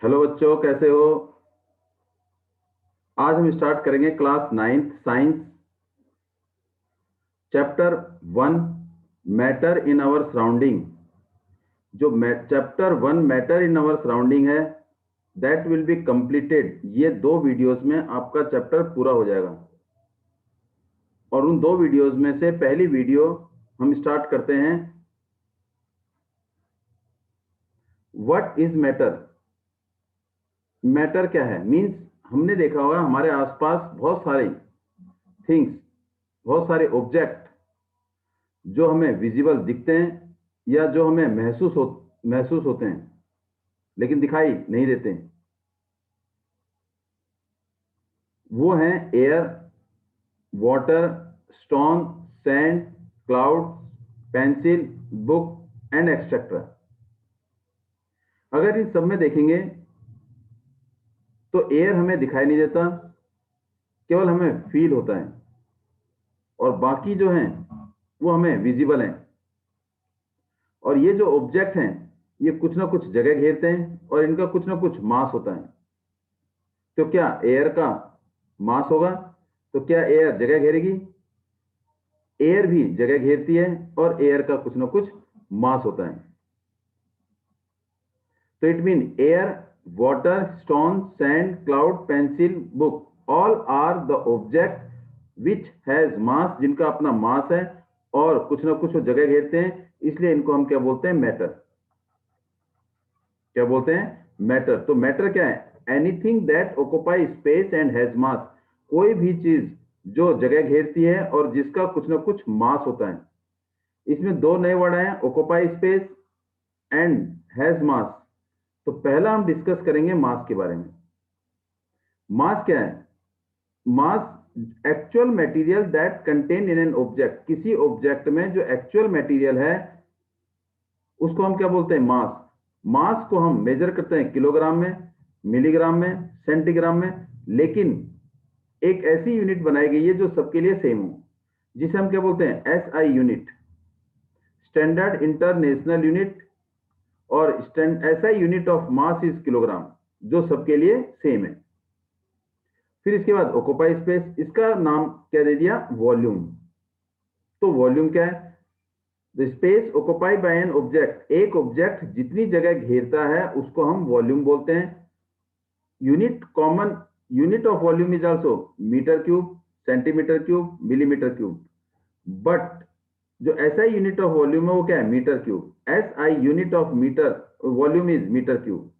Hello बच्चों, कैसे हो। आज हम स्टार्ट करेंगे class 9th science, chapter 1 matter in our surrounding. जो chapter 1 matter in our surrounding है, दैट विल बी कंप्लीटेड। ये 2 वीडियोस में आपका चैप्टर पूरा हो जाएगा। और उन 2 वीडियोस में से पहली वीडियो हम स्टार्ट करते हैं। What is matter. मैटर क्या है मीन्स, हमने देखा होगा हमारे आसपास बहुत सारे थिंग्स, बहुत सारे ऑब्जेक्ट जो हमें विजिबल दिखते हैं या जो हमें महसूस होते हैं लेकिन दिखाई नहीं देते। वो हैं air, water, stone, sand, cloud, pencil, book and etcetera. अगर इन सब में देखेंगे तो एयर हमें दिखाई नहीं देता, केवल हमें फील होता है। और बाकी जो हैं वो हमें विजिबल हैं। और ये जो ऑब्जेक्ट हैं ये कुछ ना कुछ जगह घेरते हैं और इनका कुछ ना कुछ मास होता है। तो क्या एयर का मास होगा तो क्या एयर जगह घेरेगी? एयर भी जगह घेरती है और एयर का कुछ ना कुछ मास होता है। तो it mean air, water, stone, sand, cloud, pencil, book all are the object which has mass, जिनका अपना मास है और कुछ ना कुछ वो जगह घेरते हैं। इसलिए इनको हम क्या बोलते हैं? मैटर। क्या बोलते हैं? मैटर। तो मैटर क्या है? Anything that occupy space and has मास। कोई भी चीज जो जगह घेरती है और जिसका कुछ ना कुछ मास होता है। इसमें 2 नए वर्ड आए, ऑक्युपाई स्पेस एंड हैज मास। तो पहला हम डिस्कस करेंगे मास के बारे में। मास क्या है? Mass actual material that contain in an object. किसी ऑब्जेक्ट में जो एक्चुअल मटेरियल है उसको हम क्या बोलते हैं? मास। मास को हम मेजर करते हैं किलोग्राम में, मिलीग्राम में, सेंटीग्राम में। लेकिन एक ऐसी यूनिट बनाई गई है जो सबके लिए सेम हो, जिसे हम क्या बोलते हैं? SI unit, standard international unit. और SI unit of mass is kilogram, जो सबके लिए सेम है। फिर इसके बाद ऑक्युपाई स्पेस, इसका नाम क्या दे दिया? वॉल्यूम। तो वॉल्यूम क्या है? The space occupied by an object. एक ऑब्जेक्ट जितनी जगह घेरता है उसको हम वॉल्यूम बोलते हैं। Unit, common unit of volume is also metre cube, centimetre cube, millimetre cube. But जो एसआई यूनिट ऑफ वॉल्यूम है वो क्या है? Metre cube. SI unit of metre volume is metre cube.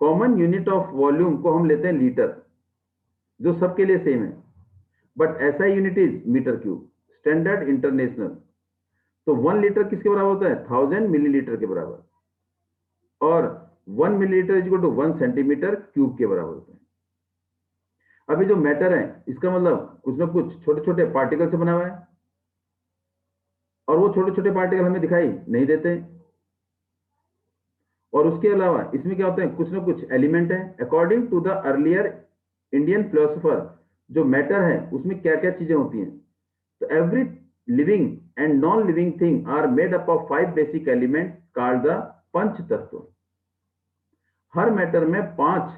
Common unit of volume को हम लेते हैं litre, जो सबके लिए सेम है। But SI unit is metre cube, standard international. तो 1 लीटर किसके बराबर होता है? 1000 मिलीलीटर के बराबर। और 1 millilitre is equal to 1 centimetre cube के बराबर होता है। अभी जो मैटर है इसका मतलब कुछ ना कुछ छोटे छोटे पार्टिकल से बना हुआ है, और वो छोटे छोटे पार्टिकल हमें दिखाई नहीं देते। और उसके अलावा इसमें क्या होता है? कुछ ना कुछ एलिमेंट है। According to the earlier Indian philosopher, जो मैटर है उसमें क्या क्या चीजें होती हैं? तो every living and non living thing are made up of 5 basic element called the panch tattva. हर मैटर में 5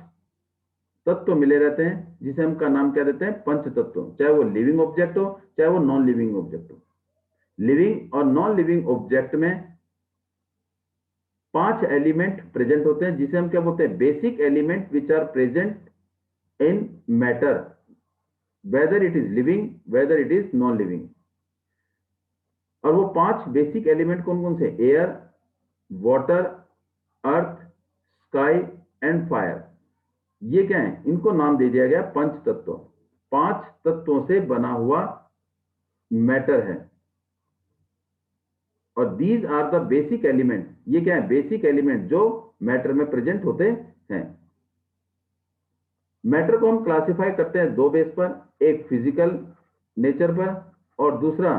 तत्व मिले रहते हैं, जिसे हम का नाम क्या देते हैं? पंच तत्व। चाहे वो लिविंग ऑब्जेक्ट हो, चाहे वो नॉन लिविंग ऑब्जेक्ट हो। लिविंग और नॉन लिविंग ऑब्जेक्ट में 5 एलिमेंट प्रेजेंट होते हैं, जिसे हम क्या बोलते हैं? Basic element which are present in matter, whether it is living, whether it is non living. और वो 5 बेसिक एलिमेंट कौन कौन से? Air, water, earth, sky and fire. ये क्या है? इनको नाम दे दिया गया पंच तत्व। 5 तत्वों से बना हुआ मैटर है। और these are the basic element. ये क्या है? बेसिक एलिमेंट जो मैटर में प्रेजेंट होते हैं। मैटर को हम क्लासिफाई करते हैं 2 बेस पर, एक फिजिकल नेचर पर और दूसरा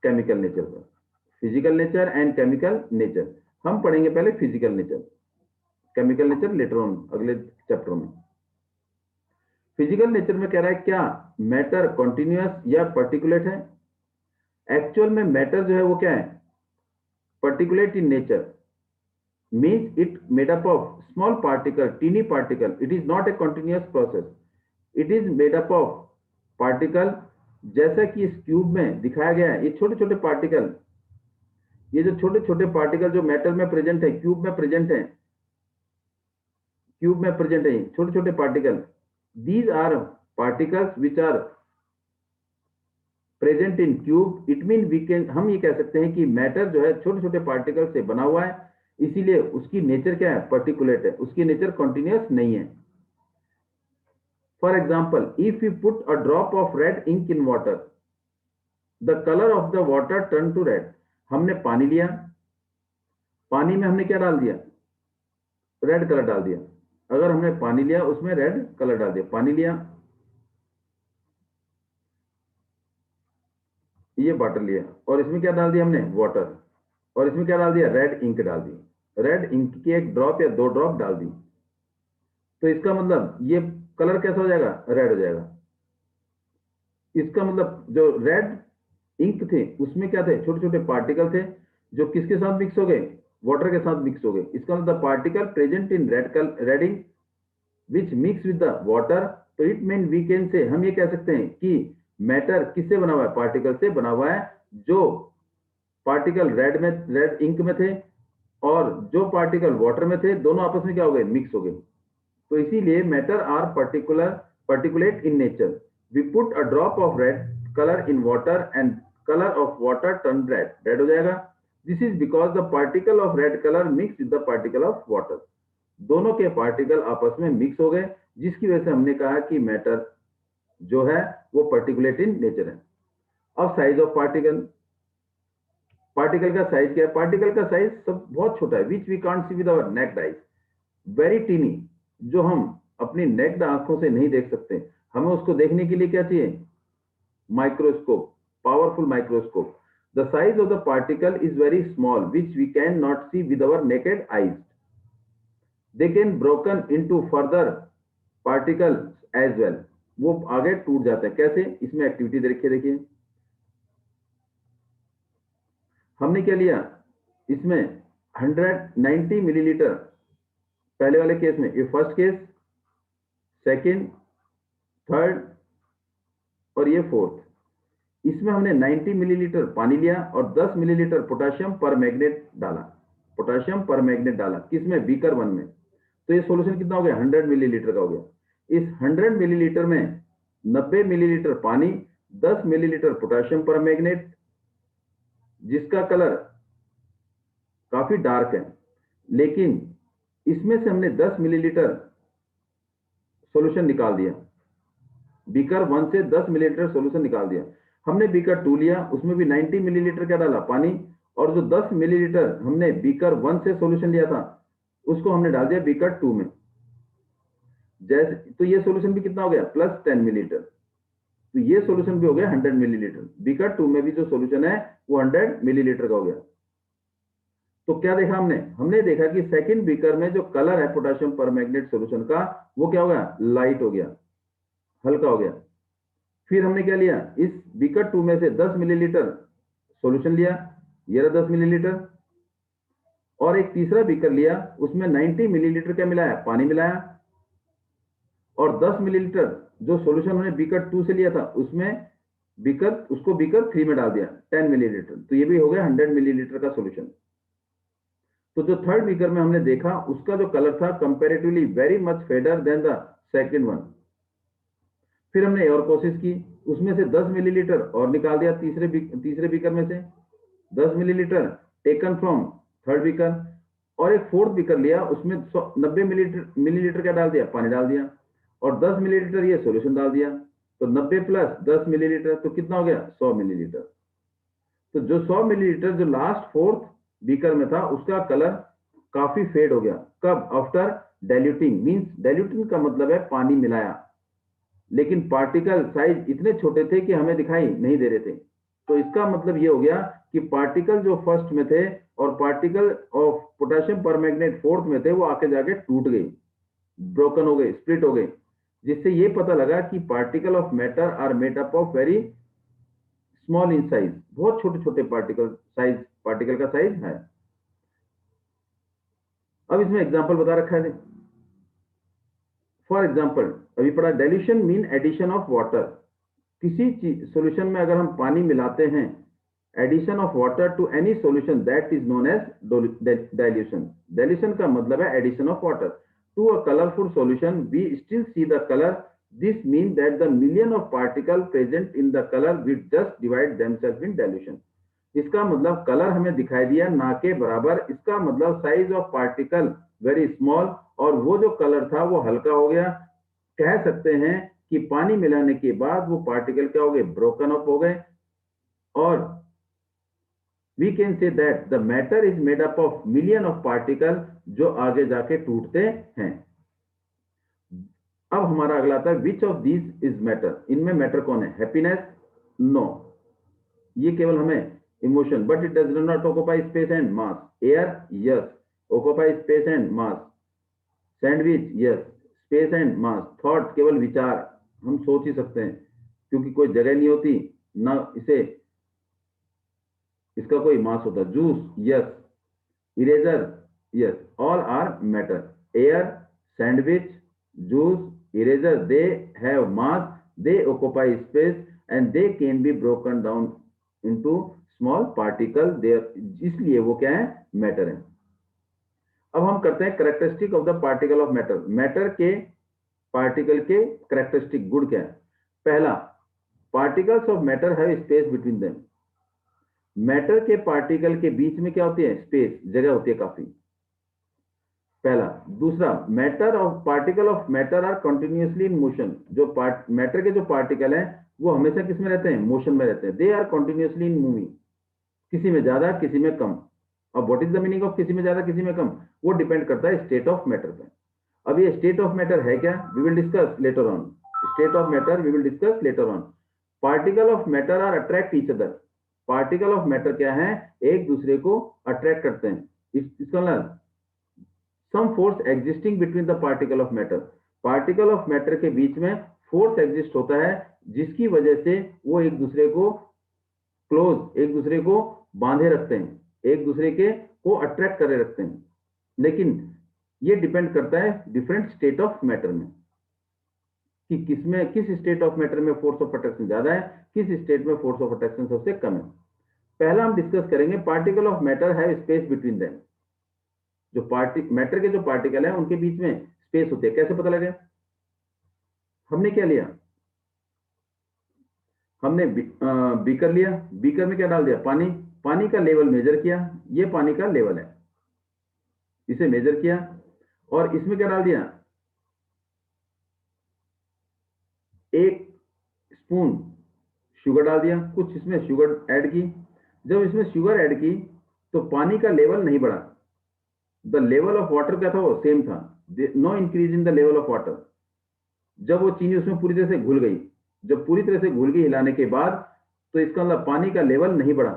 केमिकल नेचर पर। Physical nature and chemical nature. हम पढ़ेंगे पहले physical nature, chemical nature later on, अगले चैप्टर में। फिजिकल नेचर में कह रहा है क्या मैटर कॉन्टिन्यूअस या पर्टिकुलेट है? एक्चुअल में मैटर जो है वो क्या है? Particulate in nature. means it made up of small particle, teeny particle. It is not a continuous process. It is made up of particle, जैसा कि इस क्यूब में दिखाया गया है। ये छोटे छोटे पार्टिकल, ये जो छोटे छोटे पार्टिकल जो मेटल में प्रेजेंट है, क्यूब में प्रेजेंट है, क्यूब में प्रेजेंट है छोटे छोटे particle, these are particles which are present in cube. It mean we can, हम ये कह सकते हैं कि मैटर जो है छोटे छोटे पार्टिकल से बना हुआ है, इसीलिए उसकी नेचर क्या है, पर्टिकुलेट है, उसकी नेचर कॉन्टिन्यूअस नहीं है। For example, if you put a drop of red ink in water, the colour of the water turn to red. हमने पानी लिया, पानी में हमने क्या डाल दिया, रेड कलर डाल दिया। अगर हमने पानी लिया उसमें रेड कलर डाल दिया, पानी लिया, ये वाटर लिया और इसमें क्या डाल दिया हमने, वाटर, और इसमें क्या डाल दिया, रेड इंक डाल दी। रेड इंक की एक ड्रॉप या दो ड्रॉप डाल दी, तो इसका मतलब ये कलर कैसा हो जाएगा, रेड हो जाएगा। इसका मतलब जो रेड इंक थे उसमें क्या थे, छोटे छोटे पार्टिकल थे जो किसके साथ मिक्स हो गए, वाटर के साथ मिक्स हो गए। इसका मतलब particle present in red ink which mix with the water. तो it mean we can say, हम ये कह सकते हैं कि मैटर किससे बना हुआ है, पार्टिकल से बना हुआ है। जो पार्टिकल रेड में, रेड इंक में थे, और जो पार्टिकल वाटर में थे, दोनों आपस में क्या हो गए, मिक्स हो गए। तो इसीलिए matter are particulate in nature. We put a drop of red color in water and color of water turn red. Red हो जाएगा। This is because the particle of red color mixed with the particle of water. दोनों के particle आपस में mix हो गए, जिसकी वजह से हमने कहा कि मैटर जो है वो पर्टिकुलेट इन नेचर है। अब साइज ऑफ पार्टिकल, पार्टिकल का साइज क्या है, पार्टिकल का साइज सब बहुत छोटा है, which we can't see with our naked eyes, very tiny, जो हम अपनी नेक्ड आंखों से नहीं देख सकते। हमें उसको देखने के लिए क्या चाहिए, microscope, powerful microscope. The size of the particle is very small which we can not see with our naked eyes. They can broken into further particles as well. वो आगे टूट जाते हैं, कैसे, इसमें एक्टिविटी देखिए। हमने क्या लिया, इसमें 190 मिलीलीटर, पहले वाले केस में, ये फर्स्ट केस, सेकंड, थर्ड और ये फोर्थ, इसमें हमने 90 मिलीलीटर पानी लिया और 10 मिलीलीटर पोटेशियम पर मैग्नेट डाला, पोटेशियम पर मैग्नेट डाला, किसमें, बीकर वन में। तो ये सॉल्यूशन कितना हो गया, 100 मिलीलीटर का हो गया। इस 100 मिलीलीटर में 90 मिलीलीटर पानी, 10 मिलीलीटर पोटेशियम पर मैग्नेट, जिसका कलर काफी डार्क है, लेकिन इसमें से हमने 10 मिलीलीटर सॉल्यूशन निकाल दिया, बीकर वन से 10 मिलीलीटर सॉल्यूशन निकाल दिया। हमने बीकर टू लिया, उसमें भी 90 मिलीलीटर क्या डाला, पानी, और जो 10 मिलीलीटर हमने बीकर वन से सॉल्यूशन लिया था उसको हमने डाल दिया बीकर टू में। जैसे तो ये सॉल्यूशन भी कितना हो गया, प्लस 10 मिलीलीटर। तो ये सॉल्यूशन भी हो गया 100 मिलीलीटर। बीकर टू में भी जो सॉल्यूशन है वो 100 मिलीलीटर का हो गया। तो क्या देखा हमने, हमने देखा कि सेकंड बीकर में जो कलर है पोटेशियम परमैंगनेट सॉल्यूशन का, वो क्या हो गया, लाइट हो गया, हल्का हो गया। फिर हमने क्या लिया, इस बीकर टू में से 10 मिलीलीटर सॉल्यूशन लिया, ये रहा 10 मिलीलीटर, और एक तीसरा बीकर लिया, उसमें 90 मिलीलीटर क्या मिलाया, पानी मिलाया, और 10 मिलीलीटर जो सॉल्यूशन हमने बीकर टू से लिया था उसमें बीकर, उसको बीकर थ्री में डाल दिया, 10 मिलीलीटर। तो ये भी हो गया 100 मिलीलीटर का सॉल्यूशन। तो जो थर्ड बीकर में हमने देखा उसका जो कलर था comparatively very much fader than the second one. फिर हमने और कोशिश की, उसमें से 10 मिलीलीटर और निकाल दिया, तीसरे बीकर में से 10 millilitre taken from third beaker, और एक फोर्थ बीकर लिया, उसमें 90 मिलीलीटर क्या डाल दिया, पानी डाल दिया, और 10 मिलीलीटर ये सॉल्यूशन डाल दिया। तो 90 प्लस 10 मिलीलीटर तो कितना हो गया, 100 मिलीलीटर। तो जो 100 मिलीलीटर जो लास्ट फोर्थ बीकर में था उसका कलर काफी फेड हो गया। कब, आफ्टर डाइल्यूटिंग। मींस डाइल्यूटिंग का मतलब है पानी मिलाया, लेकिन पार्टिकल साइज इतने छोटे थे कि हमें दिखाई नहीं दे रहे थे। तो इसका मतलब ये हो गया कि पार्टिकल जो फर्स्ट में थे और particle of potassium permanganate fourth में थे, वो आके जाके टूट गए, ब्रोकन हो गए, स्प्लिट हो गए, जिससे ये पता लगा कि particle of matter are made up of very small in size, बहुत छोटे छोटे पार्टिकल का साइज है। अब इसमें एग्जांपल बता रखा है, फॉर एग्जांपल अभी पढ़ा, dilution mean addition of water. किसी चीज सोल्यूशन में अगर हम पानी मिलाते हैं, addition of water to any solution that is known as dilution. Dilution का मतलब है addition of water to a colourful solution, we still see the colour, this mean that the million of particle present in the colour will just divide themselves in dilution. इसका मतलब colour हमें दिखाई दिया ना के बराबर, इसका मतलब size of particle very small, और वो जो कलर था वो हल्का हो गया। कह सकते हैं कि पानी मिलाने के बाद वो पार्टिकल क्या हो गए, ब्रोकन अप हो गए। और we can say that the matter is made up of million of particle जो आगे जाके टूटते हैं। अब हमारा अगला आता है विच ऑफ दीज इज मैटर। इनमें मैटर कौन है, हैप्पीनेस, नो, ये केवल हमें emotion, but it does not occupy space and mass. Air, yes, occupy space and mass. Sandwich, yes, space and mass. Thought, केवल विचार, हम सोच ही सकते हैं क्योंकि कोई जगह नहीं होती ना, इसे इसका कोई मास होता। Juice, yes, eraser, yes, all are matter. Air, sandwich, juice, eraser, they have mass, they occupy space and they can be broken down into small particle, there, इसलिए वो क्या है, मैटर है। अब हम करते हैं characteristic of the particle of matter. Matter के पार्टिकल के करेक्टरिस्टिक गुण क्या है। पहला, particles of matter have space between them. Matter के पार्टिकल के बीच में क्या होती है, स्पेस, जगह होती है काफी, पहला। दूसरा, matter of particle of matter are continuously in motion. जो मैटर के जो पार्टिकल हैं वो हमेशा किस में रहते हैं, मोशन में रहते हैं। They are continuously in moving, किसी में ज्यादा किसी में कम। अब what is the meaning of किसी में ज्यादा किसी में कम, वो डिपेंड करता है स्टेट ऑफ मैटर पे। अब ये स्टेट ऑफ मैटर है क्या, we will discuss later on. State of matter we will discuss later on. Particle of matter are attract each other. Particle of matter क्या है, एक दूसरे को अट्रैक्ट करते हैं। इसका मतलब some force existing between the particle of matter. Particle of matter के बीच में फोर्स एग्जिस्ट होता है जिसकी वजह से वो एक दूसरे को क्लोज, एक दूसरे को बांधे रखते हैं, एक दूसरे के को अट्रैक्ट करे रखते हैं। लेकिन ये डिपेंड करता है डिफरेंट स्टेट ऑफ मैटर में, कि किसमें, किस स्टेट ऑफ मैटर में फोर्स ऑफ अट्रैक्शन ज्यादा है, किस स्टेट में फोर्स ऑफ अट्रैक्शन सबसे कम है। पहला हम डिस्कस करेंगे particle of matter have space between them. जो मैटर के जो पार्टिकल है उनके बीच में स्पेस होती है। कैसे पता लगे, हमने क्या लिया, हमने बीकर लिया, बीकर में क्या डाल दिया, पानी, पानी का लेवल मेजर किया, ये पानी का लेवल है, इसे मेजर किया, और इसमें क्या डाल दिया, एक स्पून शुगर डाल दिया, कुछ इसमें शुगर ऐड की। जब इसमें शुगर ऐड की तो पानी का लेवल नहीं बढ़ा, द लेवल ऑफ वाटर क्या था, वो सेम था, no increase in the level of water. जब वो चीनी उसमें पूरी तरह से घुल गई, जब पूरी तरह से घुल गई हिलाने के बाद, तो इसका मतलब पानी का लेवल नहीं बढ़ा।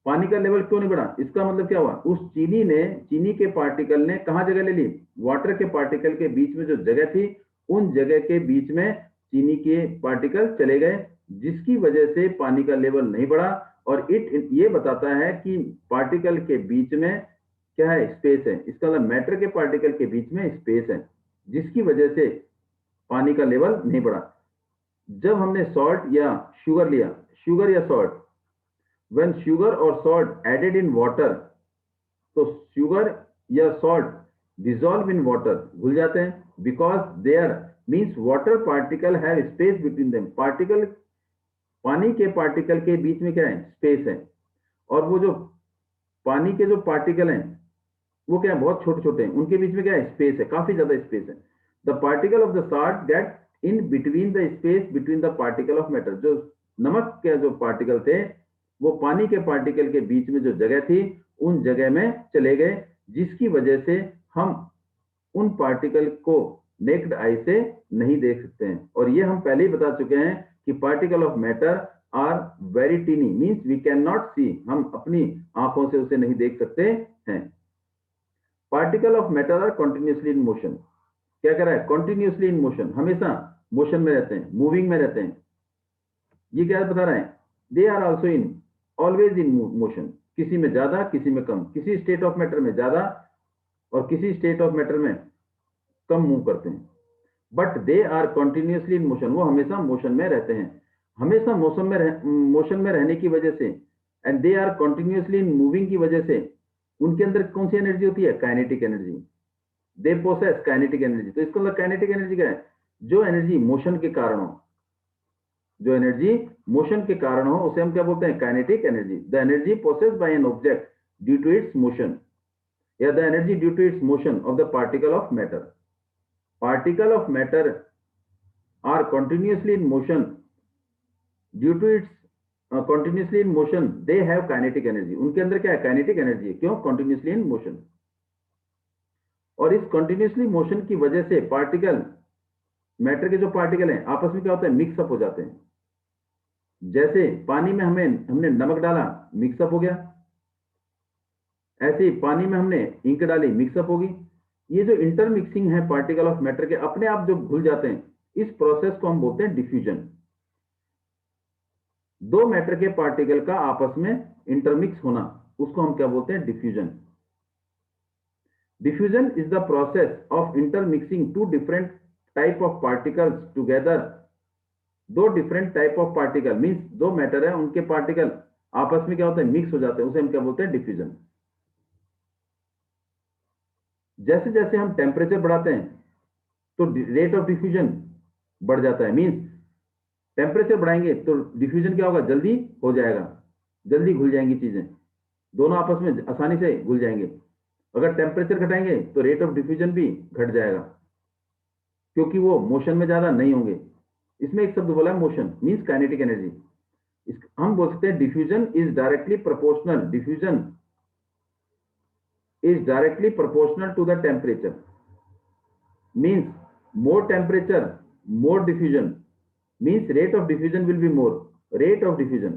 पानी का लेवल क्यों नहीं बढ़ा, इसका मतलब क्या हुआ, उस चीनी ने, चीनी के पार्टिकल ने कहां जगह ले ली, वाटर के पार्टिकल के बीच में जो जगह थी, उन जगह के बीच में चीनी के पार्टिकल चले गए, जिसकी वजह से पानी का लेवल नहीं बढ़ा। और ये बताता है कि पार्टिकल के बीच में क्या है, स्पेस है। इसका मतलब मैटर के पार्टिकल के बीच में स्पेस है, जिसकी वजह से पानी का लेवल नहीं बढ़ा। जब हमने सॉल्ट या शुगर लिया, शुगर या salt, when sugar or salt added in water, तो शुगर या सॉल्ट डिजॉल्व इन वाटर, घुल जाते हैं, because there means water particle have space between them. Particle, पानी के पार्टिकल के बीच में क्या है, स्पेस है। और वो जो पानी के जो पार्टिकल हैं वो क्या है, बहुत छोटे छोटे हैं, उनके बीच में क्या है, स्पेस है, काफी ज्यादा स्पेस है। The particle of the salt get in between the space between the particle of matter. जो नमक के जो पार्टिकल थे वो पानी के पार्टिकल के बीच में जो जगह थी उन जगह में चले गए, जिसकी वजह से हम उन पार्टिकल को नेक्ड आई से नहीं देख सकते हैं। और ये हम पहले ही बता चुके हैं कि particle of matter are very tiny, means we can not see, हम अपनी आंखों से उसे नहीं देख सकते हैं। Particle of matter are continuously in motion. क्या कह रहा है, कंटिन्यूअसली इन मोशन, हमेशा मोशन में रहते हैं, मूविंग में रहते हैं। ये क्या बता रहा है, they are also in, always in motion, किसी में ज्यादा किसी में कम, किसी स्टेट ऑफ मैटर में ज्यादा और किसी स्टेट ऑफ मैटर में कम मूव करते हैं। But they are continuously in motion, वो हमेशा मोशन में रहते हैं। हमेशा मोशन में रहने की वजह से, and they are continuously in moving की वजह से, उनके अंदर कौन सी एनर्जी होती है? Kinetic energy. They possess kinetic energy. तो इसका मतलब काइनेटिक एनर्जी क्या है? जो एनर्जी मोशन के कारण हो, जो एनर्जी मोशन के कारण हो उसे हम क्या बोलते हैं? Kinetic energy. The energy possess by an object due to its motion, या the energy due to its motion of the particle of matter. Particle of matter are continuously in motion due to its continuously in motion, they have kinetic energy. उनके अंदर क्या है? Kinetic energy है। क्यों? Continuously in motion. और इस continuously motion की वजह से पार्टिकल, मैटर के जो पार्टिकल हैं आपस में क्या होता है? मिक्सअप हो जाते हैं। जैसे पानी में हमने नमक डाला, मिक्सअप हो गया। ऐसे ही पानी में हमने इंक डाली, मिक्सअप होगी। ये जो इंटरमिक्सिंग है पार्टिकल ऑफ मैटर के, अपने आप जो घुल जाते हैं, इस प्रोसेस को हम बोलते हैं डिफ्यूजन। दो मैटर के पार्टिकल का आपस में इंटरमिक्स होना, उसको हम क्या बोलते हैं? Diffusion. Diffusion is the process of intermixing two different type of particles together. दो different type of particle means दो मैटर है, उनके पार्टिकल आपस में क्या होता है? मिक्स हो जाते हैं, उसे हम क्या बोलते हैं? डिफ्यूजन। जैसे जैसे हम टेम्परेचर बढ़ाते हैं तो रेट ऑफ डिफ्यूजन बढ़ जाता है। मींस टेम्परेचर बढ़ाएंगे तो डिफ्यूजन क्या होगा? जल्दी हो जाएगा, जल्दी घुल जाएंगी चीजें, दोनों आपस में आसानी से घुल जाएंगे। अगर टेम्परेचर घटाएंगे तो रेट ऑफ डिफ्यूजन भी घट जाएगा, क्योंकि वो मोशन में ज्यादा नहीं होंगे। इसमें एक शब्द बोला है मोशन, मींस काइनेटिक एनर्जी। हम बोल सकते हैं diffusion is directly proportional, diffusion is directly proportional to the temperature, means more temperature more diffusion, means rate of diffusion will be more, rate of diffusion,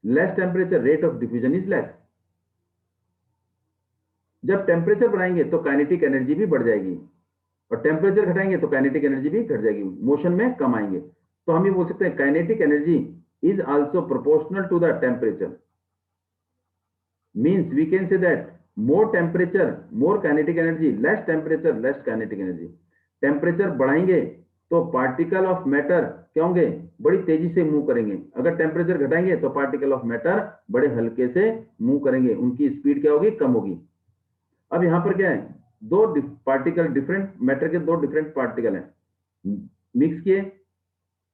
less temperature rate of diffusion is less। जब temperature बढ़ाएंगे तो kinetic energy भी बढ़ जाएगी, और temperature घटाएंगे तो kinetic energy भी घट जाएगी, मोशन में कम आएंगे। तो हम ये बोल सकते हैं kinetic energy is also proportional to the temperature, means we can say that more temperature more kinetic energy, less temperature less kinetic energy। Temperature बढ़ाएंगे तो पार्टिकल ऑफ मैटर क्या होंगे? बड़ी तेजी से मूव करेंगे। अगर टेम्परेचर घटाएंगे तो पार्टिकल ऑफ मैटर बड़े हल्के से मूव करेंगे, उनकी स्पीड क्या होगी? कम होगी। अब यहां पर क्या है? दो पार्टिकल, डिफरेंट मैटर के दो डिफरेंट पार्टिकल हैं, मिक्स किए,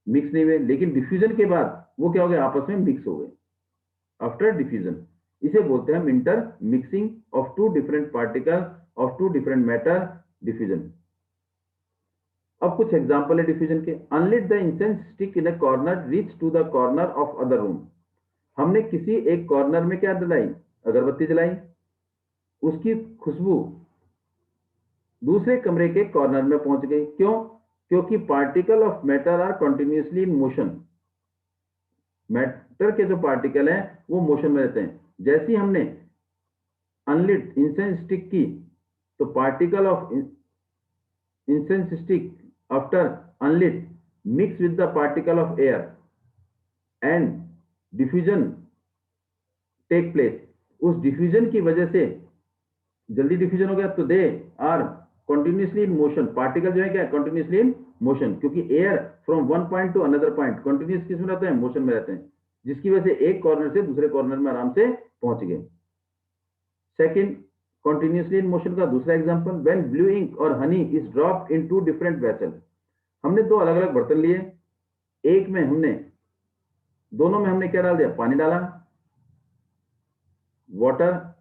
मिक्स नहीं हुए, लेकिन डिफ्यूजन के बाद वो क्या हो गए? आपस में मिक्स हो गए आफ्टर डिफ्यूजन। इसे बोलते हैं हम intermixing of two different particle of two different matter, diffusion. अब कुछ एग्जांपल है डिफ्यूजन के। Unlit the incense stick in a corner reach to the corner of other room. हमने किसी एक कॉर्नर में क्या जलाई? अगरबत्ती जलाई, उसकी खुशबू दूसरे कमरे के कॉर्नर में पहुंच गई। क्यों? क्योंकि particle of matter are continuously in motion. Matter के जो पार्टिकल हैं वो मोशन में रहते हैं। जैसे ही हमने अनलिट इंसेंस स्टिक की तो particle of incense stick after unlit mix with the particle of air and diffusion take place. उस डिफ्यूजन की वजह से जल्दी डिफ्यूजन हो गया, तो they are continuously in motion. Particle जो है क्या? कंटिन्यूसली इन मोशन, क्योंकि air from one point to another point continuous किस में रहते हैं? मोशन में रहते हैं, जिसकी वजह से एक कॉर्नर से दूसरे कॉर्नर में आराम से पहुंच गए। सेकंड, कंटिन्यूसली इन मोशन का दूसरा एग्जांपल, व्हेन ब्लू इंक और honey is dropped in two different vessel. हमने दो अलग अलग बर्तन लिए, एक में हमने, दोनों में हमने क्या डाल दिया? पानी डाला, वाटर,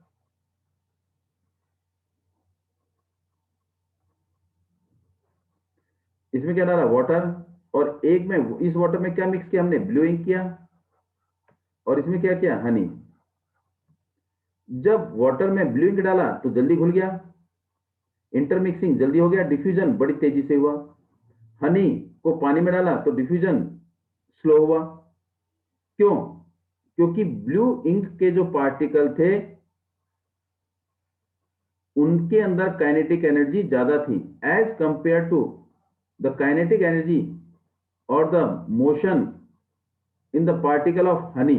इसमें क्या डाला? वाटर। और एक में, इस वाटर में क्या मिक्स किया हमने? ब्लू इंक किया, और इसमें क्या किया? हनी। जब वाटर में ब्लू इंक डाला तो जल्दी घुल गया, इंटरमिक्सिंग जल्दी हो गया, डिफ्यूजन बड़ी तेजी से हुआ। हनी को पानी में डाला तो डिफ्यूजन स्लो हुआ। क्यों? क्योंकि ब्लू इंक के जो पार्टिकल थे उनके अंदर काइनेटिक एनर्जी ज्यादा थी as compare to the kinetic energy और the motion in the particle of honey.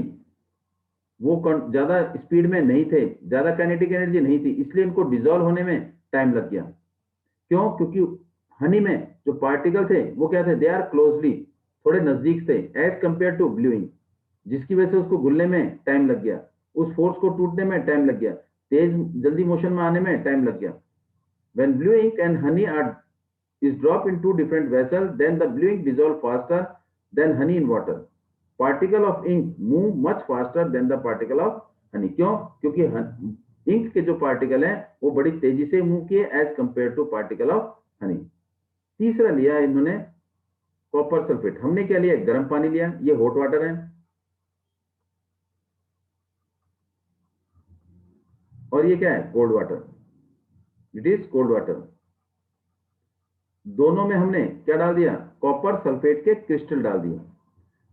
वो ज्यादा स्पीड में नहीं थे, ज्यादा काइनेटिक एनर्जी नहीं थी, इसलिए इनको डिजोल्व होने में टाइम लग गया। क्यों? क्योंकि हनी में जो पार्टिकल थे वो क्या थे, दे आर क्लोजली, थोड़े नजदीक थे as compare to blue ink, जिसकी वजह से उसको घुलने में टाइम लग गया, उस फोर्स को टूटने में टाइम लग गया, तेज जल्दी मोशन में आने में टाइम लग गया। When blue ink and honey are is dropped in two different vessels, then the blue ink dissolve faster than honey in water. Particle of ink move much faster than the particle of honey. क्यों? क्योंकि ink के जो particle हैं वो बड़ी तेजी से move किए as compare to particle of honey. तीसरा लिया इन्होंने कॉपर सल्फेट। हमने क्या लिया? गर्म पानी लिया, ये हॉट वाटर है, और ये क्या है? Cold water. It is cold water. दोनों में हमने क्या डाल दिया? कॉपर सल्फेट के क्रिस्टल डाल दिए।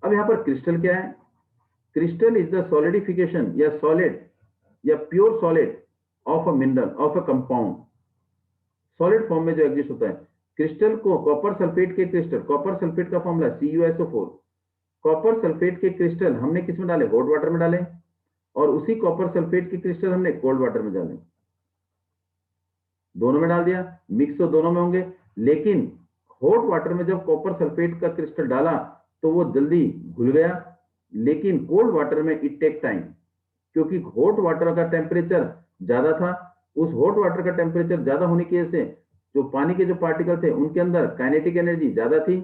अब यहां पर क्रिस्टल क्या है? क्रिस्टल इज द सॉलिडिफिकेशन या सॉलिड या pure solid of a mineral, of a compound, solid form में जो एग्जिस्ट होता है। क्रिस्टल को कॉपर सल्फेट के क्रिस्टल, कॉपर सल्फेट का फॉर्मूला CuSO4, कॉपर सल्फेट के क्रिस्टल हमने किस में डाले? हॉट वाटर में डाले, और उसी कॉपर सल्फेट के क्रिस्टल हमने कोल्ड वाटर में डाले। दोनों में डाल दिया, मिक्स तो दोनों में होंगे, लेकिन हॉट वाटर में जब कॉपर सल्फेट का क्रिस्टल डाला तो वो जल्दी घुल गया, लेकिन कोल्ड वाटर में इट टेक टाइम, क्योंकि हॉट वाटर का टेम्परेचर ज्यादा था। उस हॉट वाटर का टेम्परेचर ज्यादा होने की वजह से जो पानी के जो पार्टिकल थे उनके अंदर काइनेटिक एनर्जी ज्यादा थी,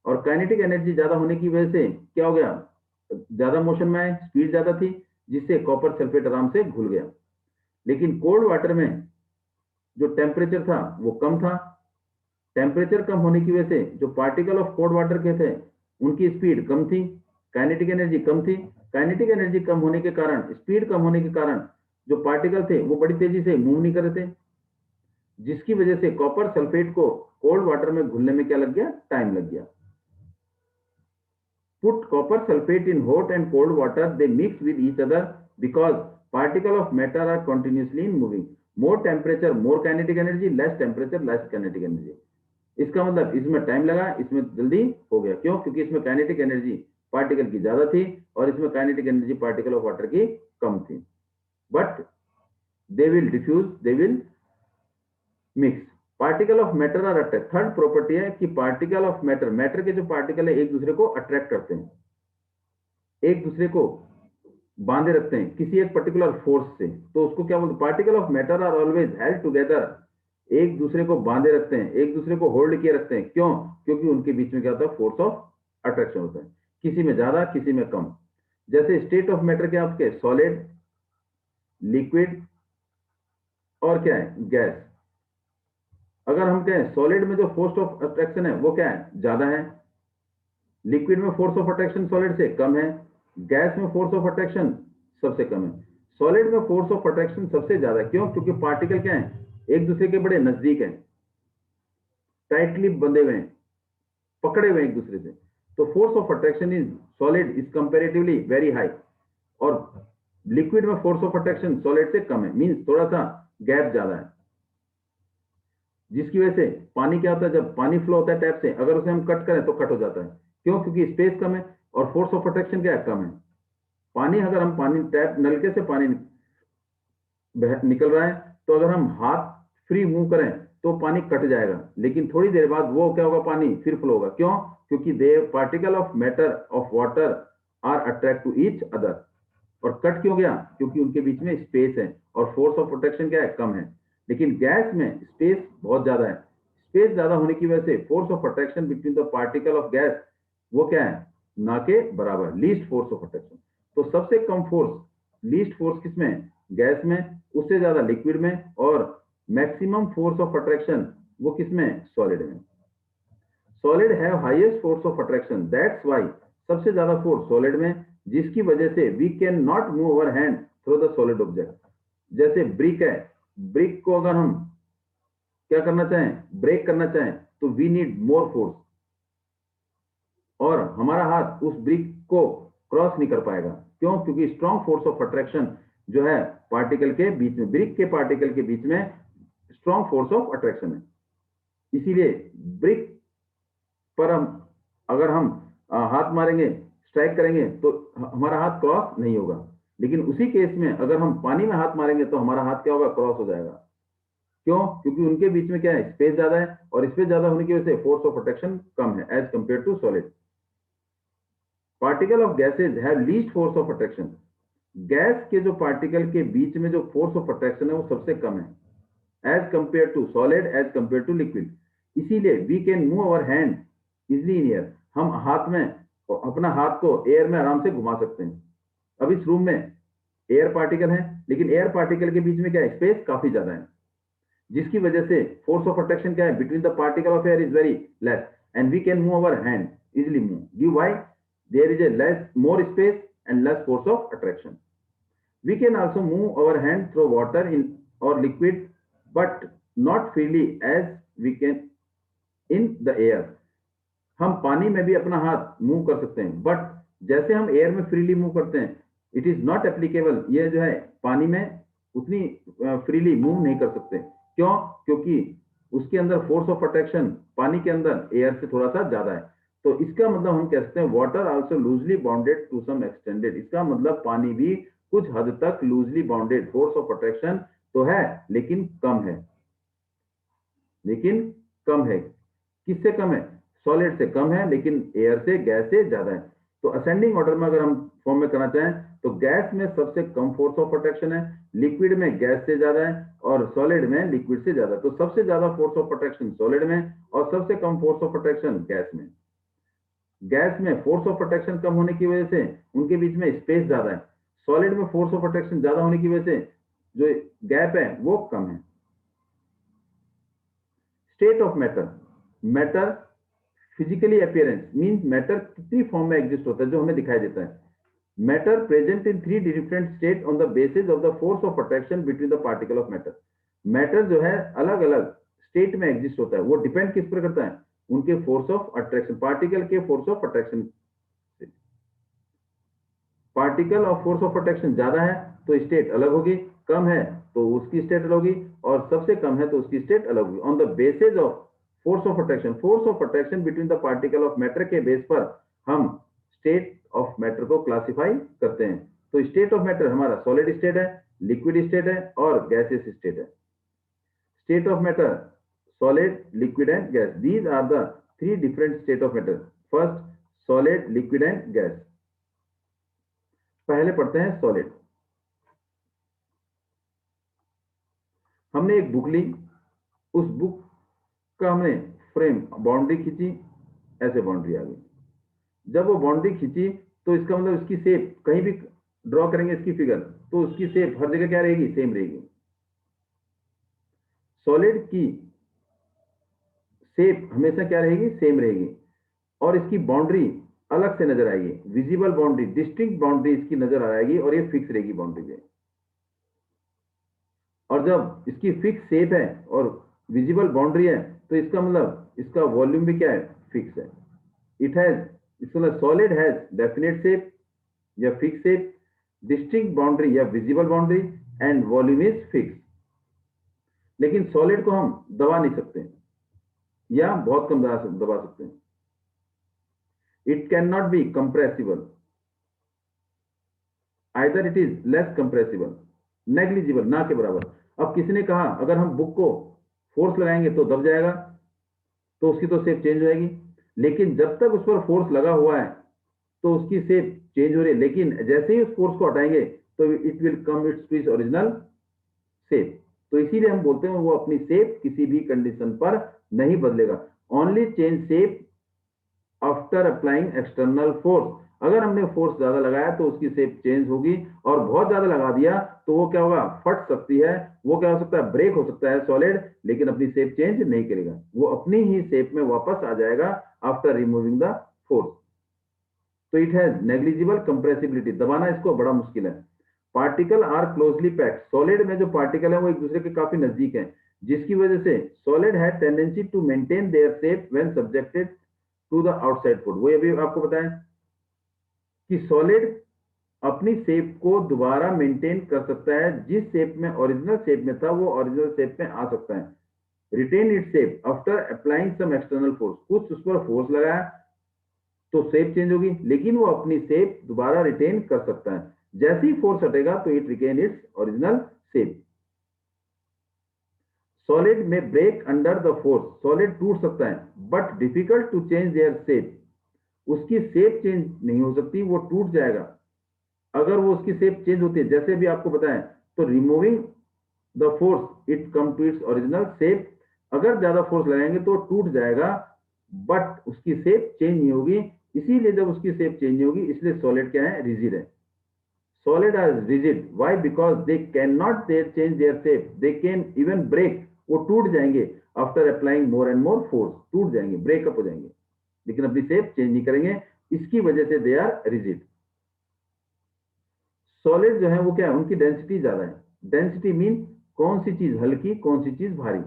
और काइनेटिक एनर्जी ज्यादा होने की वजह से क्या हो गया? ज्यादा मोशन में आए, स्पीड ज्यादा थी, जिससे कॉपर सल्फेट आराम से घुल गया। लेकिन कोल्ड वाटर में जो टेम्परेचर था वो कम था, टेम्परेचर कम होने की वजह से जो पार्टिकल ऑफ कोल्ड वाटर के थे उनकी स्पीड कम थी, काइनेटिक एनर्जी कम थी। काइनेटिक एनर्जी कम होने के कारण, स्पीड कम होने के कारण जो पार्टिकल थे वो बड़ी तेजी से मूव नहीं कर रहे थे, जिसकी वजह से कॉपर सल्फेट को कोल्ड वाटर में घुलने में क्या लग गया? टाइम लग गया। Put copper sulfate in hot and cold water, they mix with each other because particle of matter are continuously in moving. More temperature, more kinetic energy, less temperature, less kinetic energy. इसका मतलब इसमें time लगा, इसमें जल्दी हो गया। क्यों? क्योंकि इसमें काइनेटिक एनर्जी पार्टिकल की ज्यादा थी और इसमें kinetic energy particle of water की कम थी। But they will diffuse, they will mix. Particle of matter are attract. Third property है कि पार्टिकल ऑफ मैटर, मैटर के जो पार्टिकल है एक दूसरे को अट्रैक्ट करते हैं, एक दूसरे को बांधे रखते हैं किसी एक पर्टिकुलर फोर्स से, तो उसको क्या बोलते हैं? Particle of matter are always held together. एक दूसरे को बांधे रखते हैं, एक दूसरे को होल्ड किए रखते हैं। क्यों? क्योंकि उनके बीच में क्या होता है? फोर्स ऑफ अट्रैक्शन होता है, किसी में ज्यादा किसी में कम। जैसे स्टेट ऑफ मैटर क्या आपके? सॉलिड, लिक्विड और क्या है? गैस। अगर हम कहें सॉलिड में जो फोर्स ऑफ अट्रैक्शन है वो क्या है? ज्यादा है। लिक्विड में फोर्स ऑफ अट्रैक्शन सॉलिड से कम है। गैस में फोर्स ऑफ अट्रैक्शन सबसे कम है। सॉलिड में फोर्स ऑफ अट्रैक्शन सबसे ज्यादा है। क्यों? क्योंकि पार्टिकल क्या है? एक दूसरे के बड़े नजदीक हैं, टाइटली बंधे हुए हैं, पकड़े हुए हैं एक दूसरे से। तो force of attraction is solid is comparatively very high, और लिक्विड में फोर्स ऑफ अट्रैक्शन सॉलिड से कम है, मींस थोड़ा सा गैप ज्यादा है, जिसकी वजह से पानी क्या होता है? जब पानी फ्लो होता है टैप से, अगर उसे हम कट करें तो कट हो जाता है। क्यों? क्योंकि स्पेस कम है और फोर्स ऑफ अट्रैक्शन क्या है? कम है। पानी, अगर हम पानी टैप नलके से पानी निकल रहा है, तो अगर हम हाथ फ्री मूव करें तो पानी कट जाएगा, लेकिन थोड़ी देर बाद वो क्या होगा? पानी फिर फ्लो होगा। क्यों? क्योंकि they particle of matter of water are attract to each other. और कट क्यों गया? क्योंकि उनके बीच में स्पेस है और फोर्स ऑफ प्रोटेक्शन क्या है? कम है। लेकिन गैस में स्पेस बहुत ज्यादा है, स्पेस ज्यादा होने की वजह से force of attraction between the particle of gas वो क्या है? ना के बराबर, लीस्ट फोर्स ऑफ अट्रैक्शन। तो सबसे कम फोर्स, लीस्ट फोर्स किसमें? गैस में। उससे ज्यादा लिक्विड में, और मैक्सिमम फोर्स ऑफ अट्रैक्शन वो किसमें? सॉलिड में। Solid have highest force of attraction, that's why सबसे ज्यादा फोर्स सॉलिड में, जिसकी वजह से we can not move our hand through the solid object. जैसे ब्रिक है, ब्रिक को अगर हम क्या करना चाहें? ब्रेक करना चाहें तो वी नीड मोर फोर्स, और हमारा हाथ उस ब्रिक को क्रॉस नहीं कर पाएगा। क्यों? क्योंकि स्ट्रॉन्ग फोर्स ऑफ अट्रैक्शन जो है पार्टिकल के बीच में, ब्रिक के पार्टिकल के बीच में स्ट्रॉन्ग फोर्स ऑफ अट्रैक्शन है। इसीलिए ब्रिक पर हम अगर हम हाथ मारेंगे स्ट्राइक करेंगे तो हमारा हाथ क्रॉस नहीं होगा, लेकिन उसी केस में अगर हम पानी में हाथ मारेंगे तो हमारा हाथ क्या होगा, क्रॉस हो जाएगा। क्यों? क्योंकि उनके बीच में क्या है, स्पेस ज्यादा है, और स्पेस ज्यादा होने की वजह से फोर्स ऑफ अट्रैक्शन कम है as compare to solid. Particle of gases have least force of attraction. Gas के जो पार्टिकल के बीच में जो फोर्स ऑफ अट्रैक्शन है वो सबसे कम है as compare to solid, as compare to liquid. इसीलिए we can move our hand easily in air. हम हाथ में अपना हाथ को एयर में आराम से घुमा सकते हैं। अब इस रूम में एयर पार्टिकल है, लेकिन एयर पार्टिकल के बीच में क्या है, स्पेस काफी ज्यादा है, जिसकी वजह से फोर्स ऑफ अट्रैक्शन क्या है, between the particle of air is very less, and we can move our hand easily move due why there is a less more space and less force of attraction. We can also move our hand through water in or liquid, but not freely as we can in the air. हम पानी में भी अपना हाथ move कर सकते हैं, but जैसे हम एयर में फ्रीली मूव करते हैं, इट इज नॉट एप्लीकेबल। ये जो है पानी में उतनी फ्रीली मूव नहीं कर सकते। क्यों? क्योंकि उसके अंदर फोर्स ऑफ अट्रैक्शन पानी के अंदर एयर से थोड़ा सा ज्यादा है। तो इसका मतलब हम कह सकते हैं water also loosely bounded to some extended. इसका मतलब पानी भी कुछ हद तक loosely bounded, force of attraction तो है लेकिन कम है, लेकिन कम है। किससे कम है? सॉलिड से कम है, लेकिन एयर से, गैस से ज्यादा है। तो असेंडिंग ऑर्डर में अगर हम फॉर्म में करना चाहें तो गैस में सबसे कम फोर्स ऑफ अट्रैक्शन है, लिक्विड में गैस से ज्यादा है, और सॉलिड में लिक्विड से ज्यादा। तो सबसे ज्यादा फोर्स ऑफ अट्रैक्शन सॉलिड में और सबसे कम फोर्स ऑफ अट्रैक्शन गैस में। गैस में फोर्स ऑफ अट्रैक्शन कम होने की वजह से उनके बीच में स्पेस ज्यादा है, सॉलिड में फोर्स ऑफ अट्रैक्शन ज्यादा होने की वजह से जो गैप है वो कम है। State of matter. Matter physically appearance means matter कितनी फॉर्म में एग्जिस्ट होता है जो हमें दिखाई देता है। Matter present in 3 different state on the basis of the force of attraction between the particle of matter. Matter जो है अलग अलग स्टेट में एग्जिस्ट होता है, वो डिपेंड किस पर करता है, उनके फोर्स ऑफ अट्रैक्शन, पार्टिकल के force of attraction. Particle of force of attraction ज्यादा है तो स्टेट अलग होगी, कम है तो उसकी स्टेट अलग होगी, और सबसे कम है तो उसकी स्टेट अलग होगी। On the basis of force of attraction, force of attraction between the particle of matter के बेस पर हम स्टेट ऑफ मैटर को क्लासिफाई करते हैं। तो स्टेट ऑफ मैटर हमारा सॉलिड स्टेट है, लिक्विड स्टेट है और गैसियस स्टेट है। State of matter solid, liquid and gas, these are the 3 different state of matter. First solid, liquid and gas. पहले पढ़ते हैं सॉलिड। हमने एक बुक ली, उस बुक का हमने फ्रेम बाउंड्री खींची, ऐसे बाउंड्री आ गई। जब वो बाउंड्री खींची तो इसका मतलब इसकी शेप, कहीं भी ड्रॉ करेंगे इसकी फिगर तो उसकी शेप हर जगह क्या रहेगी, सेम रहेगी। सॉलिड की शेप हमेशा क्या रहेगी, सेम रहेगी, और इसकी बाउंड्री अलग से नजर आएगी, विजिबल बाउंड्री, डिस्टिंक्ट बाउंड्री इसकी नजर आएगी, और ये फिक्स रहेगी बाउंड्री पे। और जब इसकी फिक्स शेप है और विजिबल बाउंड्री है तो इसका मतलब इसका वॉल्यूम भी क्या है, फिक्स है। इट हैज, इसका मतलब सॉलिड हैज डेफिनेट शेप या फिक्स शेप, डिस्टिंक्ट बाउंड्री या visible boundary, and volume is fix. लेकिन सॉलिड को हम दबा नहीं सकते या बहुत कम दबा सकते हैं। It cannot be compressible. Either it is less compressible, negligible, ना के बराबर। अब किसी ने कहा अगर हम बुक को फोर्स लगाएंगे तो दब जाएगा, तो उसकी तो शेप चेंज हो जाएगी, लेकिन जब तक उस पर फोर्स लगा हुआ है तो उसकी शेप चेंज हो रही है, लेकिन जैसे ही उस फोर्स को हटाएंगे तो it will come it's original shape. तो इसीलिए हम बोलते हैं वो अपनी शेप किसी भी कंडीशन पर नहीं बदलेगा। Only change shape after applying external force. अगर हमने फोर्स ज्यादा लगाया तो उसकी शेप चेंज होगी, और बहुत ज्यादा लगा दिया तो वो क्या होगा, फट सकती है, वो क्या हो सकता है, ब्रेक हो सकता है सॉलिड, लेकिन अपनी शेप चेंज नहीं करेगा, वो अपनी ही शेप में वापस आ जाएगा आफ्टर रिमूविंग द फोर्स। तो इट हैज नेग्लिजिबल कंप्रेसिबिलिटी, दबाना इसको बड़ा मुश्किल है। Particle are closely packed, solid में जो पार्टिकल है वो एक दूसरे के काफी नजदीक है, जिसकी वजह से solid have tendency to maintain their shape when subjected to the outside force. वही अभी आपको बताया कि सॉलिड अपनी शेप को दोबारा मेंटेन कर सकता है, जिस शेप में ओरिजिनल शेप में था वो ओरिजिनल शेप में आ सकता है। Retain its shape after applying some external force, कुछ उस पर फोर्स लगाया तो शेप चेंज होगी, लेकिन वो अपनी शेप दोबारा रिटेन कर सकता है। जैसे ही फोर्स हटेगा तो it retain its original shape. Solid में break under the force, solid टूट सकता है but difficult to change their shape, उसकी शेप चेंज नहीं हो सकती, वो टूट जाएगा। अगर वो उसकी शेप चेंज होती है, जैसे भी आपको बताएं, तो removing the force it come to its original shape, अगर ज्यादा फोर्स लगाएंगे तो टूट जाएगा, बट उसकी शेप चेंज नहीं होगी। इसीलिए जब उसकी शेप चेंज नहीं होगी, इसलिए सॉलिड क्या है, रिजिड है। Solid are rigid, why? Because they can not their change their shape, they can even break, वो टूट जाएंगे after applying more and more force, टूट जाएंगे, ब्रेकअप हो जाएंगे, लेकिन अपनी शेप चेंज नहीं करेंगे, इसकी वजह से दे आर रिजिड। सॉलिड जो है वो क्या है, उनकी डेंसिटी ज्यादा है। डेंसिटी मीन कौन सी चीज हल्की, कौन सी चीज भारी।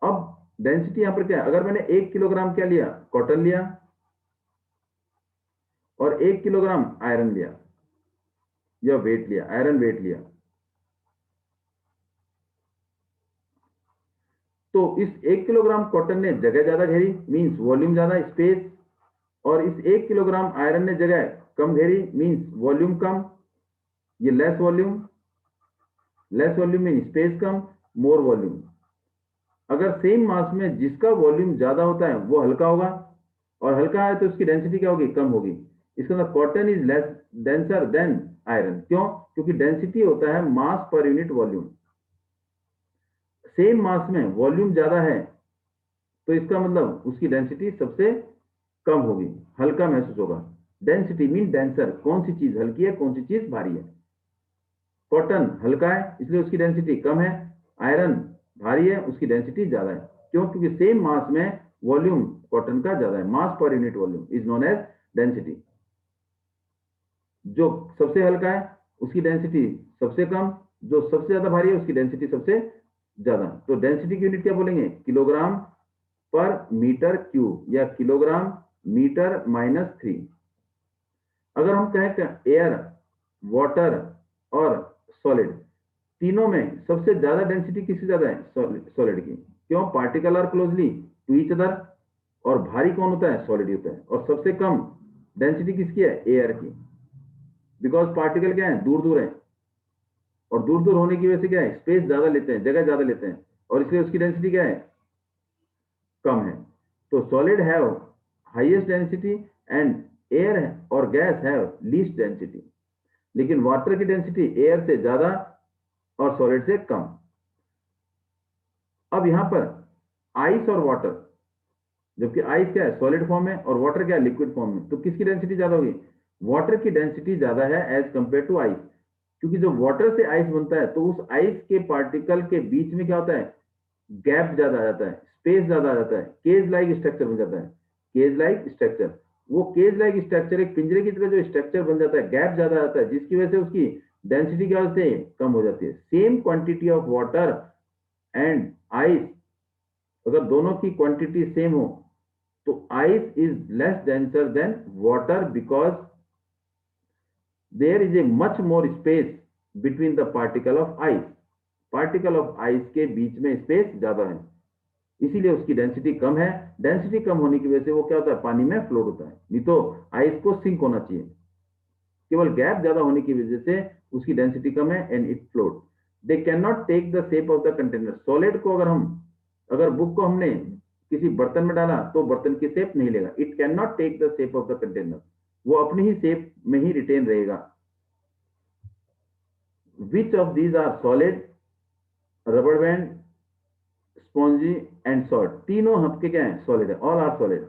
अब डेंसिटी यहां पर क्या है, अगर मैंने 1 किलोग्राम क्या लिया, कॉटन लिया, और 1 किलोग्राम आयरन लिया, या वेट लिया, आयरन वेट लिया, तो इस 1 किलोग्राम कॉटन ने जगह ज्यादा घेरी, मीन्स वॉल्यूम ज्यादा, स्पेस, और इस 1 किलोग्राम आयरन ने जगह कम घेरी, मीन्स वॉल्यूम कम, ये less volume, less volume mean space कम, मोर वॉल्यूम। अगर सेम मास में जिसका वॉल्यूम ज्यादा होता है वो हल्का होगा, और हल्का है तो उसकी डेंसिटी क्या होगी, कम होगी। इसका मतलब cotton is less denser then iron. क्यों? क्योंकि डेंसिटी होता है mass per unit volume. Same mass में वॉल्यूम ज्यादा है तो इसका मतलब उसकी डेंसिटी सबसे कम होगी, हल्का महसूस होगा। डेंसिटी मीन डेंसर, कौन सी चीज हल्की है, कौन सी चीज भारी है। कॉटन हल्का है इसलिए उसकी डेंसिटी कम है, आयरन भारी है उसकी डेंसिटी ज्यादा है। क्यों? क्योंकि सेम मास में वॉल्यूम कॉटन का ज्यादा है, mass per unit volume is known as density. जो सबसे हल्का है उसकी डेंसिटी सबसे कम, जो सबसे ज्यादा भारी है उसकी डेंसिटी सबसे ज्यादा। तो डेंसिटी की यूनिट क्या बोलेंगे, किलोग्राम पर मीटर क्यूब, या किलोग्राम मीटर -3। अगर हम कहें कि एयर, वाटर और सॉलिड, तीनों में सबसे ज्यादा डेंसिटी किसकी ज्यादा है, सॉलिड की। क्यों? Particle are closely to each other, और भारी कौन होता है, सॉलिड होता है। और सबसे कम डेंसिटी किसकी है, एयर की, बिकॉज पार्टिकल क्या है, दूर दूर है, और दूर दूर होने की वजह से क्या है, स्पेस ज्यादा लेते हैं, जगह ज्यादा लेते हैं, और इसलिए उसकी डेंसिटी क्या है, कम है। तो solid have highest density and air और गैस हैव लीस्ट डेंसिटी, लेकिन वाटर की डेंसिटी एयर से ज्यादा और सॉलिड से कम। अब यहां पर आइस और वाटर, जबकि आइस क्या है, सॉलिड फॉर्म में, और वाटर क्या है, लिक्विड फॉर्म में, तो किसकी डेंसिटी ज्यादा होगी, वाटर की डेंसिटी ज्यादा है एज कंपेयर टू आइस। क्योंकि जब वाटर से आइस बनता है तो उस आइस के पार्टिकल के बीच में क्या होता है, गैप ज्यादा आ जाता है, स्पेस ज्यादा आ जाता है, केज लाइक स्ट्रक्चर बन जाता है। केज लाइक स्ट्रक्चर, वो केज लाइक स्ट्रक्चर एक पिंजरे की तरह जो स्ट्रक्चर बन जाता है, गैप ज्यादा आ जाता है, जिसकी वजह से उसकी डेंसिटी क्या होती है, कम हो जाती है। Same quantity of water and ice, अगर दोनों की क्वांटिटी सेम हो तो ice is less denser than water, because there is a much more space between the particle of ice, particle of ice के बीच में स्पेस ज्यादा है, इसीलिए उसकी डेंसिटी कम है। डेंसिटी कम होने की वजह से वो क्या होता है, पानी में फ्लोट होता है, नहीं तो आइस को सिंक होना चाहिए। केवल गैप ज्यादा होने की वजह से उसकी डेंसिटी कम है and it float. They can not take the shape of the container. Solid को अगर बुक को हमने किसी बर्तन में डाला तो बर्तन की शेप नहीं लेगा, it can not take the shape of the container, वो अपनी ही शेप में ही रिटेन रहेगा। Which of these are solid, rubber band, spongy and salt, तीनों आपके क्या है, सॉलिड है, ऑल आर सॉलिड।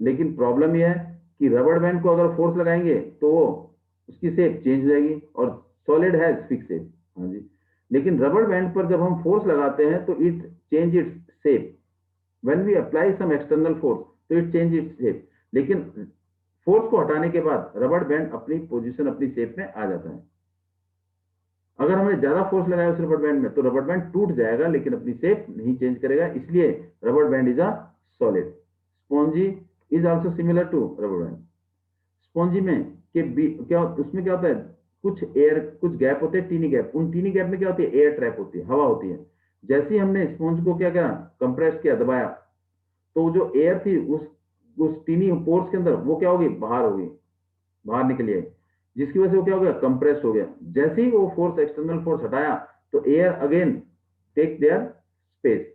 लेकिन प्रॉब्लम यह है कि रबर बैंड को अगर फोर्स लगाएंगे तो वो उसकी शेप चेंज हो जाएगी, और सॉलिड है फिक्स शेप। हाँ जी, लेकिन रबर बैंड पर जब हम फोर्स लगाते हैं तो it change its shape, when we apply some external force तो इट चेंज इट्स शेप। लेकिन फोर्स को हटाने के बाद रबर बैंड अपनी पोजीशन, अपनी शेप में आ जाता है। अगर हमने ज्यादा फोर्स लगाया उस रबर बैंड में तो रबर बैंड टूट जाएगा, लेकिन अपनी शेप नहीं चेंज करेगा, इसलिए rubber band is a solid. Spongy is also similar to rubber band. Spongy में क्या उसमें क्या होता है, कुछ एयर, कुछ गैप होते हैं, टीनी गैप, उन टीनी गैप में क्या होती है, एयर ट्रैप होती है, हवा होती है। जैसे ही हमने स्पॉन्ज को क्या करा, कंप्रेस किया, दबाया, तो जो एयर थी उस उस टीनी पोर्स के अंदर वो क्या होगी, बाहर होगी, बाहर निकली है, जिसकी वजह से वो क्या हो गया, कंप्रेस हो गया। जैसे ही वो फोर्स, एक्सटर्नल फोर्स हटाया, तो air again take their space,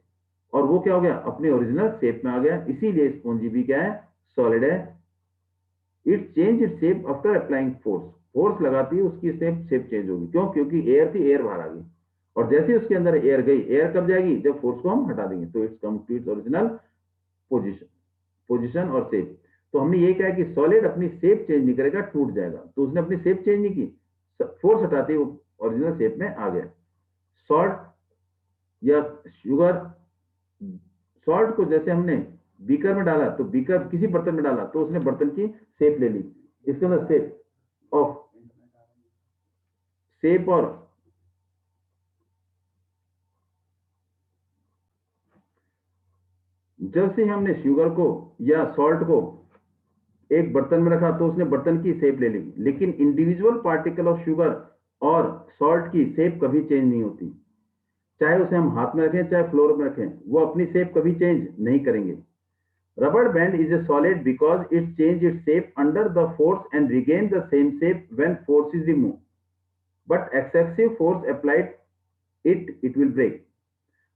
और वो क्या हो गया, अपने ओरिजिनल शेप में आ गया। इसीलिए स्पॉन्जी भी क्या है, सॉलिड है। It change it shape after applying force, force लगाती है उसकी शेप चेंज होगी। क्यों? क्योंकि एयर थी, एयर बाहर आ गई, और जैसे ही उसके अंदर एयर गई, एयर कब जाएगी, जब फोर्स को हम हटा देंगे, तो its come to its original position, position और शेप। तो हमने ये कहा कि सॉलिड अपनी शेप चेंज नहीं करेगा, टूट जाएगा। तो उसने अपनी शेप चेंज नहीं की, फोर्स हटाते ही वो ओरिजिनल शेप में आ गया। सॉल्ट या शुगर, सॉल्ट को जैसे हमने बीकर में डाला, तो बीकर किसी बर्तन में डाला, तो उसने बर्तन की शेप ले ली। इसके अंदर शेप और जब से हमने शुगर को या सॉल्ट को एक बर्तन में रखा, तो उसने बर्तन की शेप ले ली, लेकिन इंडिविजुअल पार्टिकल ऑफ शुगर और सॉल्ट की शेप कभी चेंज नहीं होती। चाहे उसे हम हाथ में रखें, चाहे फ्लोर में रखें, वो अपनी शेप कभी चेंज नहीं करेंगे। Rubber band is a solid because it changes its shape under the force and regains the same shape when force is removed. But excessive force applied it will break.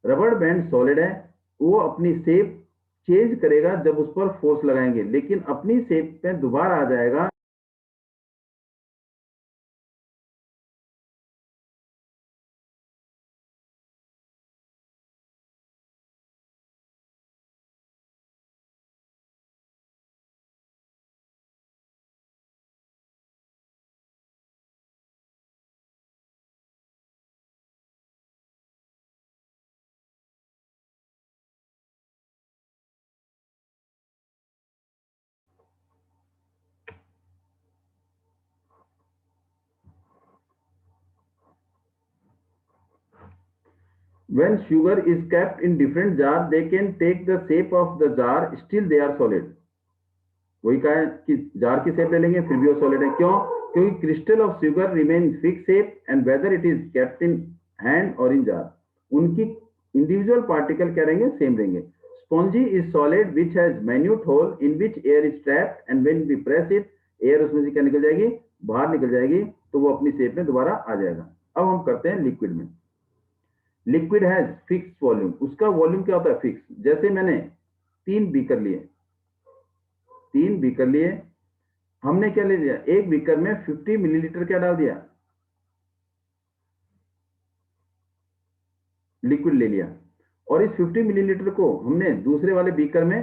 रबड़ band solid है, वो अपनी shape change करेगा जब उस पर force लगाएंगे, लेकिन अपनी शेप पे दोबारा आ जाएगा। When sugar is kept in different jar, they can take the shape of the jar, still they are solid. वही कहा है कि जार की शेप ले लेंगे, फिर भी वो सॉलिड है। क्यों? क्योंकि crystal of sugar remain fix shape and whether it is kept in hand और इन जार, उनकी इंडिविजुअल पार्टिकल क्या रहेंगे, सेम रहेंगे। Spongy is solid which has minute hole in which air is trapped and when we press it, air उसमें से क्या निकल जाएगी, बाहर निकल जाएगी, तो वो अपनी शेप में दोबारा आ जाएगा। अब हम करते हैं लिक्विड में। लिक्विड हैज फिक्स वॉल्यूम, उसका वॉल्यूम क्या होता है, फिक्स। जैसे मैंने तीन बीकर लिए, हमने क्या ले लिया, एक बीकर में 50 मिलीलीटर क्या डाल दिया, लिक्विड ले लिया, और इस 50 मिलीलीटर को हमने दूसरे वाले बीकर में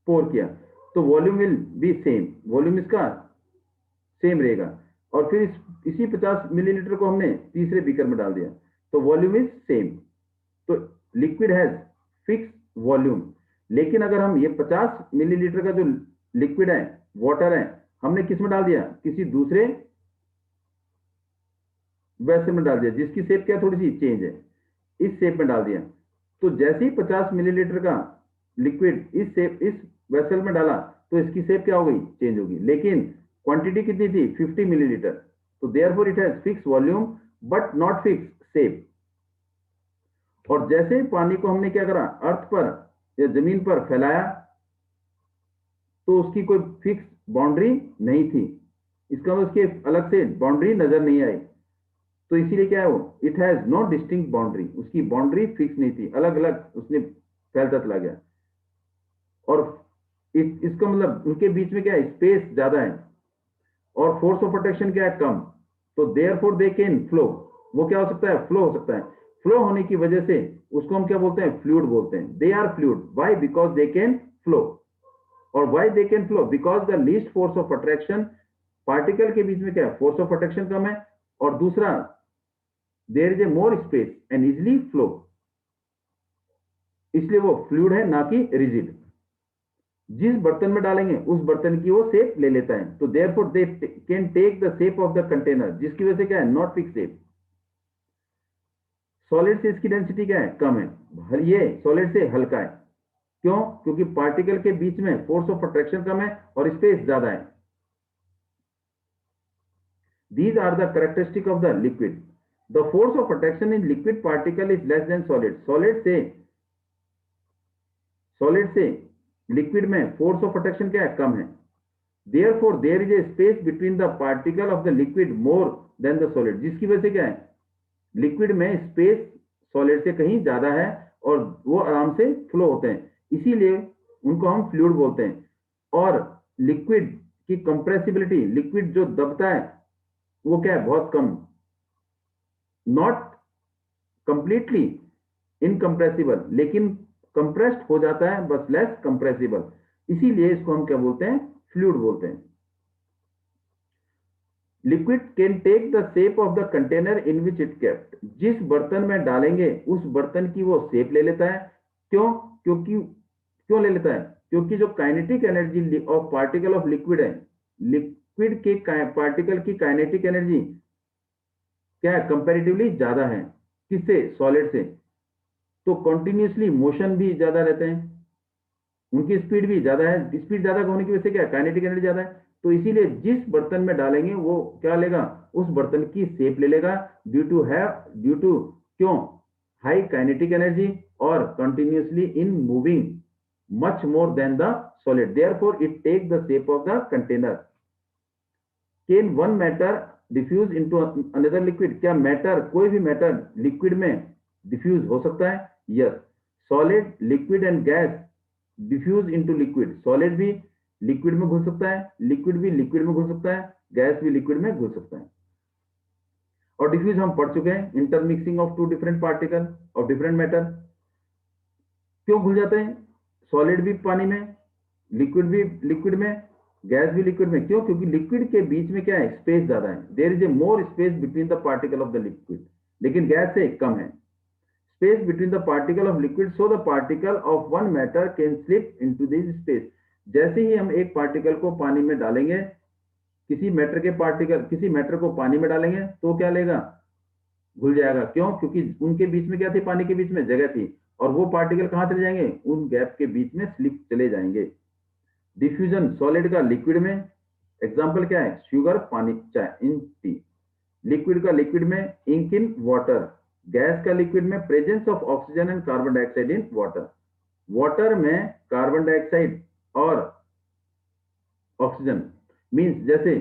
पोर किया, तो volume will be same, volume इसका सेम रहेगा। और फिर इसी 50 मिलीलीटर को हमने तीसरे बीकर में डाल दिया, तो वॉल्यूम इज सेम। तो लिक्विड हैज फिक्स वॉल्यूम। लेकिन अगर हम ये 50 मिलीलीटर का जो लिक्विड है, वाटर है, हमने किस में डाल दिया, किसी दूसरे वेसल में डाल दिया, जिसकी शेप क्या थोड़ी सी चेंज है, इस शेप में डाल दिया, तो जैसे ही 50 मिलीलीटर का लिक्विड इस वेसल में डाला, तो इसकी शेप क्या हो गई, चेंज होगी। लेकिन क्वांटिटी कितनी थी, 50 मिलीलीटर, तो therefore it has fix volume but not fix shape. और जैसे ही पानी को हमने क्या करा, अर्थ पर या जमीन पर फैलाया, तो उसकी कोई फिक्स बाउंड्री नहीं थी, इसका मतलब उसके अलग से बाउंड्री नजर नहीं आई। तो इसीलिए क्या है वो, it has no distinct boundary, उसकी बाउंड्री फिक्स नहीं थी, अलग अलग उसने फैलता चला गया। और इसका मतलब उनके बीच में क्या है, स्पेस ज्यादा है, और फोर्स ऑफ अट्रैक्शन क्या है, कम। तो देयरफॉर दे कैन फ्लो, वो क्या हो सकता है, फ्लो हो सकता है। फ्लो होने की वजह से उसको हम क्या बोलते हैं, फ्लूइड बोलते हैं। They are fluid, why, because they can flow. और why they can flow, because the least force of attraction, particle के बीच में क्या है, फोर्स ऑफ अट्रैक्शन कम है, और दूसरा there is a more space and easily flow, इसलिए वो फ्लूइड है, ना कि रिजिड। जिस बर्तन में डालेंगे उस बर्तन की वो शेप ले लेता है। तो therefore they can take the shape of the container, जिसकी वजह से क्या है, नॉट फिक्स शेप। सॉलिड से इसकी डेंसिटी क्या है, कम है, ये सॉलिड से हल्का है। क्यों? क्योंकि पार्टिकल के बीच में फोर्स ऑफ अट्रैक्शन कम है और स्पेस ज्यादा है। These are the characteristic of the liquid. The force of attraction in liquid particle is less than solid. Solid से लिक्विड में फोर्स ऑफ अट्रैक्शन क्या है, कम है। Therefore there is a space between the particle of the liquid more than the solid, जिसकी वजह से क्या है, लिक्विड में स्पेस सॉलिड से कहीं ज्यादा है और वो आराम से फ्लो होते हैं, इसीलिए उनको हम फ्लूइड बोलते हैं। और लिक्विड की कंप्रेसिबिलिटी, लिक्विड जो दबता है वो क्या है, बहुत कम, नॉट कंप्लीटली इनकंप्रेसिबल, लेकिन कंप्रेस्ड हो जाता है, बस लेस कंप्रेसिबल, इसीलिए इसको हम क्या बोलते हैं, फ्लूइड बोलते हैं। Liquid can take the shape of the container in which it kept, जिस बर्तन में डालेंगे उस बर्तन की वो शेप ले लेता है। क्यों ले लेता है, क्योंकि जो kinetic energy of particle of liquid है, लिक्विड के पार्टिकल की काइनेटिक एनर्जी क्या है, कंपैरेटिवली ज्यादा है, किससे, सॉलिड से। तो कंटिन्यूसली मोशन भी ज्यादा रहते हैं, उनकी स्पीड भी ज्यादा है, स्पीड ज्यादा होने की वजह से क्या, काइनेटिक एनर्जी ज्यादा है, तो इसीलिए जिस बर्तन में डालेंगे वो क्या लेगा, उस बर्तन की शेप ले लेगा, ड्यू टू क्यों, हाई काइनेटिक एनर्जी और continuously in moving much more than the solid, therefore it take the shape of the container. Can one matter diffuse into another liquid, क्या मैटर, कोई भी मैटर लिक्विड में diffuse हो सकता है, yes. Solid, liquid and gas diffuse into liquid, solid भी liquid में घुल सकता है, लिक्विड भी लिक्विड में घुल सकता है, गैस भी लिक्विड में घुल सकता है। और डिफ्यूज हम पढ़ चुके हैं, intermixing of two different particle of different matter. क्यों घुल जाते हैं, सॉलिड भी पानी में, लिक्विड भी लिक्विड में, गैस भी लिक्विड में, क्यों, क्योंकि लिक्विड के बीच में क्या है, स्पेस ज्यादा है, there is a more space between the particle of the liquid, लेकिन गैस से कम है। Space between the particle of liquid, so the particle of one matter can slip into this space, जैसे ही हम एक पार्टिकल को पानी में डालेंगे, किसी मैटर को पानी में डालेंगे तो क्या लेगा, घुल जाएगा। क्यों, क्योंकि उनके बीच में क्या थी, पानी के बीच में जगह थी, और वो पार्टिकल कहां चले जाएंगे, उन गैप के बीच में स्लिप चले जाएंगे। डिफ्यूजन, सॉलिड का लिक्विड में, एग्जाम्पल क्या है, शुगर, पानी, चाय, इन टी। लिक्विड का लिक्विड में, इंक इन वाटर। गैस का लिक्विड में, presence of oxygen and carbon dioxide in water. Water में कार्बन डाइऑक्साइड और ऑक्सीजन, मींस जैसे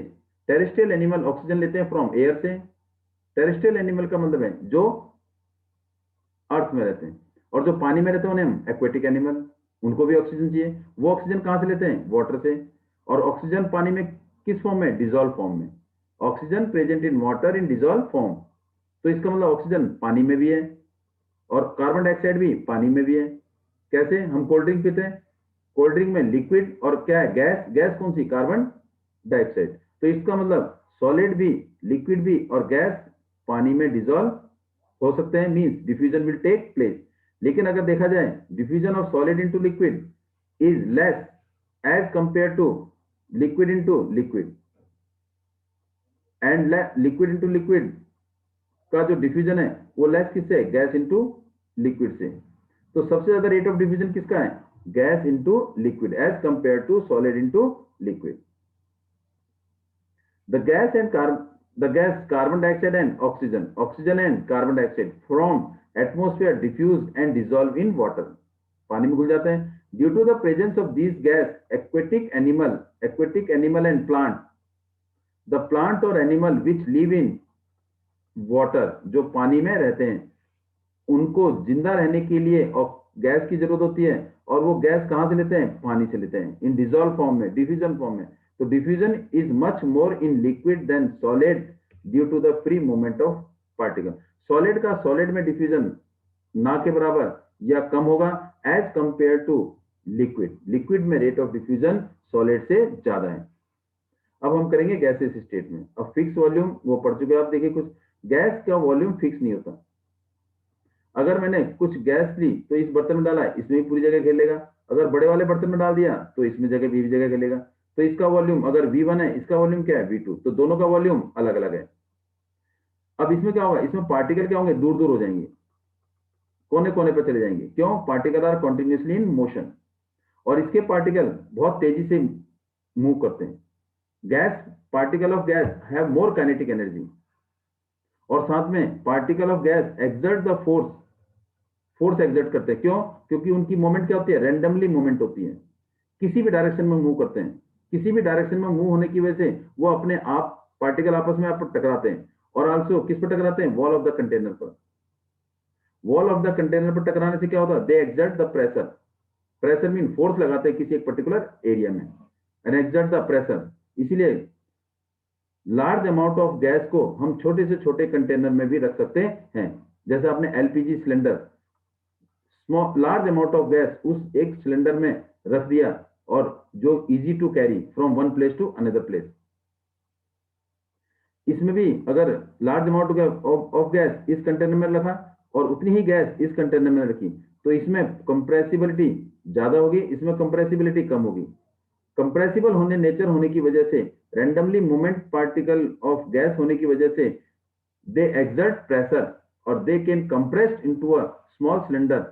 टेरेस्ट्रियल एनिमल ऑक्सीजन लेते हैं फ्रॉम एयर से, टेरेस्ट्रियल एनिमल का मतलब है जो अर्थ में रहते हैं, और जो पानी में रहते हैं उन्हें हम एक्वेटिक एनिमल, उनको भी ऑक्सीजन चाहिए। वो ऑक्सीजन कहां से लेते हैं, वाटर से। और ऑक्सीजन पानी में किस फॉर्म में, डिजोल्व फॉर्म में। Oxygen present in water in dissolve form, तो इसका मतलब ऑक्सीजन पानी में भी है और कार्बन डाइऑक्साइड भी पानी में भी है। कैसे, हम कोल्ड ड्रिंक पीते हैं, कोल्ड ड्रिंक में लिक्विड और क्या है, गैस कौन सी, कार्बन डाइऑक्साइड। तो इसका मतलब सॉलिड भी, लिक्विड भी और गैस पानी में डिजोल्व हो सकते हैं, means diffusion will take place. लेकिन अगर देखा जाए, diffusion of solid into liquid is less as compare to liquid into liquid, and liquid into liquid का जो डिफ्यूजन है वो लेस किससे है, गैस इनटू लिक्विड से। तो सबसे ज्यादा रेट ऑफ डिफ्यूजन किसका है, gas into liquid as compare to solid into liquid. The gas carbon dioxide and oxygen and carbon dioxide from atmosphere diffuse and dissolve in water, पानी में घुल जाते हैं। Due to the presence of this gas, aquatic animal and plant, the plant और animal which live in water, जो पानी में रहते हैं, उनको जिंदा रहने के लिए गैस की जरूरत होती है, और वो गैस कहां से लेते हैं, पानी से लेते हैं, इन डिजोल्व फॉर्म में, डिफ्यूजन फॉर्म में। तो diffusion is much more in liquid than solid due to the free movement of particle. Solid में डिफ्यूजन ना के बराबर या कम होगा एज कंपेयर टू लिक्विड में रेट ऑफ डिफ्यूजन सॉलिड से ज्यादा है। अब हम करेंगे गैसेस स्टेट में। अब फिक्स वॉल्यूम वो पढ़ चुके हैं आप, देखिए कुछ गैस का वॉल्यूम फिक्स नहीं होता। अगर मैंने कुछ गैस ली तो इस बर्तन में डाला, इसमें भी पूरी जगह घेर लेगा। अगर बड़े वाले बर्तन में डाल दिया तो इसमें जगह भी जगह घेर लेगा। तो इसका वॉल्यूम अगर V1 है, इसका वॉल्यूम क्या है, V2, तो दोनों का वॉल्यूम अलग अलग है। अब इसमें क्या होगा, इसमें पार्टिकल क्या होंगे, दूर दूर हो जाएंगे, कोने कोने पर चले जाएंगे। क्यों, particle are continuously in motion, और इसके पार्टिकल बहुत तेजी से मूव करते हैं। Particle of gas have more kinetic energy, और साथ में particle of gas exert the force exert करते हैं। क्यों, क्योंकि उनकी मूवमेंट क्या होती है, रैंडमली मूवमेंट होती है। किसी भी डायरेक्शन में मूव करते हैं, किसी भी डायरेक्शन में मूव होने की वजह से वो अपने आप पार्टिकल आपस में आप टकराते हैं, और आल्सो किस पर टकराते हैं, वॉल ऑफ द कंटेनर पर। वॉल ऑफ द कंटेनर पर टकराने से क्या होता है, they exert the pressure, pressure mean force लगाते हैं किसी एक पर्टिकुलर एरिया में, एंड एक्सर्ट द प्रेशर। इसीलिए लार्ज अमाउंट ऑफ गैस को हम छोटे से छोटे कंटेनर में भी रख सकते हैं। जैसे आपने LPG cylinder, small large amount of gas उस एक सिलेंडर में रख दिया, और जो easy to carry from one place to another place. इसमें भी अगर लार्ज अमाउंट ऑफ गैस इस कंटेनर में रखा और उतनी ही गैस इस कंटेनर में रखी, तो इसमें कंप्रेसिबिलिटी ज्यादा होगी, इसमें कंप्रेसिबिलिटी कम होगी। कंप्रेसिबल होने नेचर होने की वजह से, randomly movement particle of gas होने की वजह से, दे एक्सर्ट प्रेशर और they can compressed into a small cylinder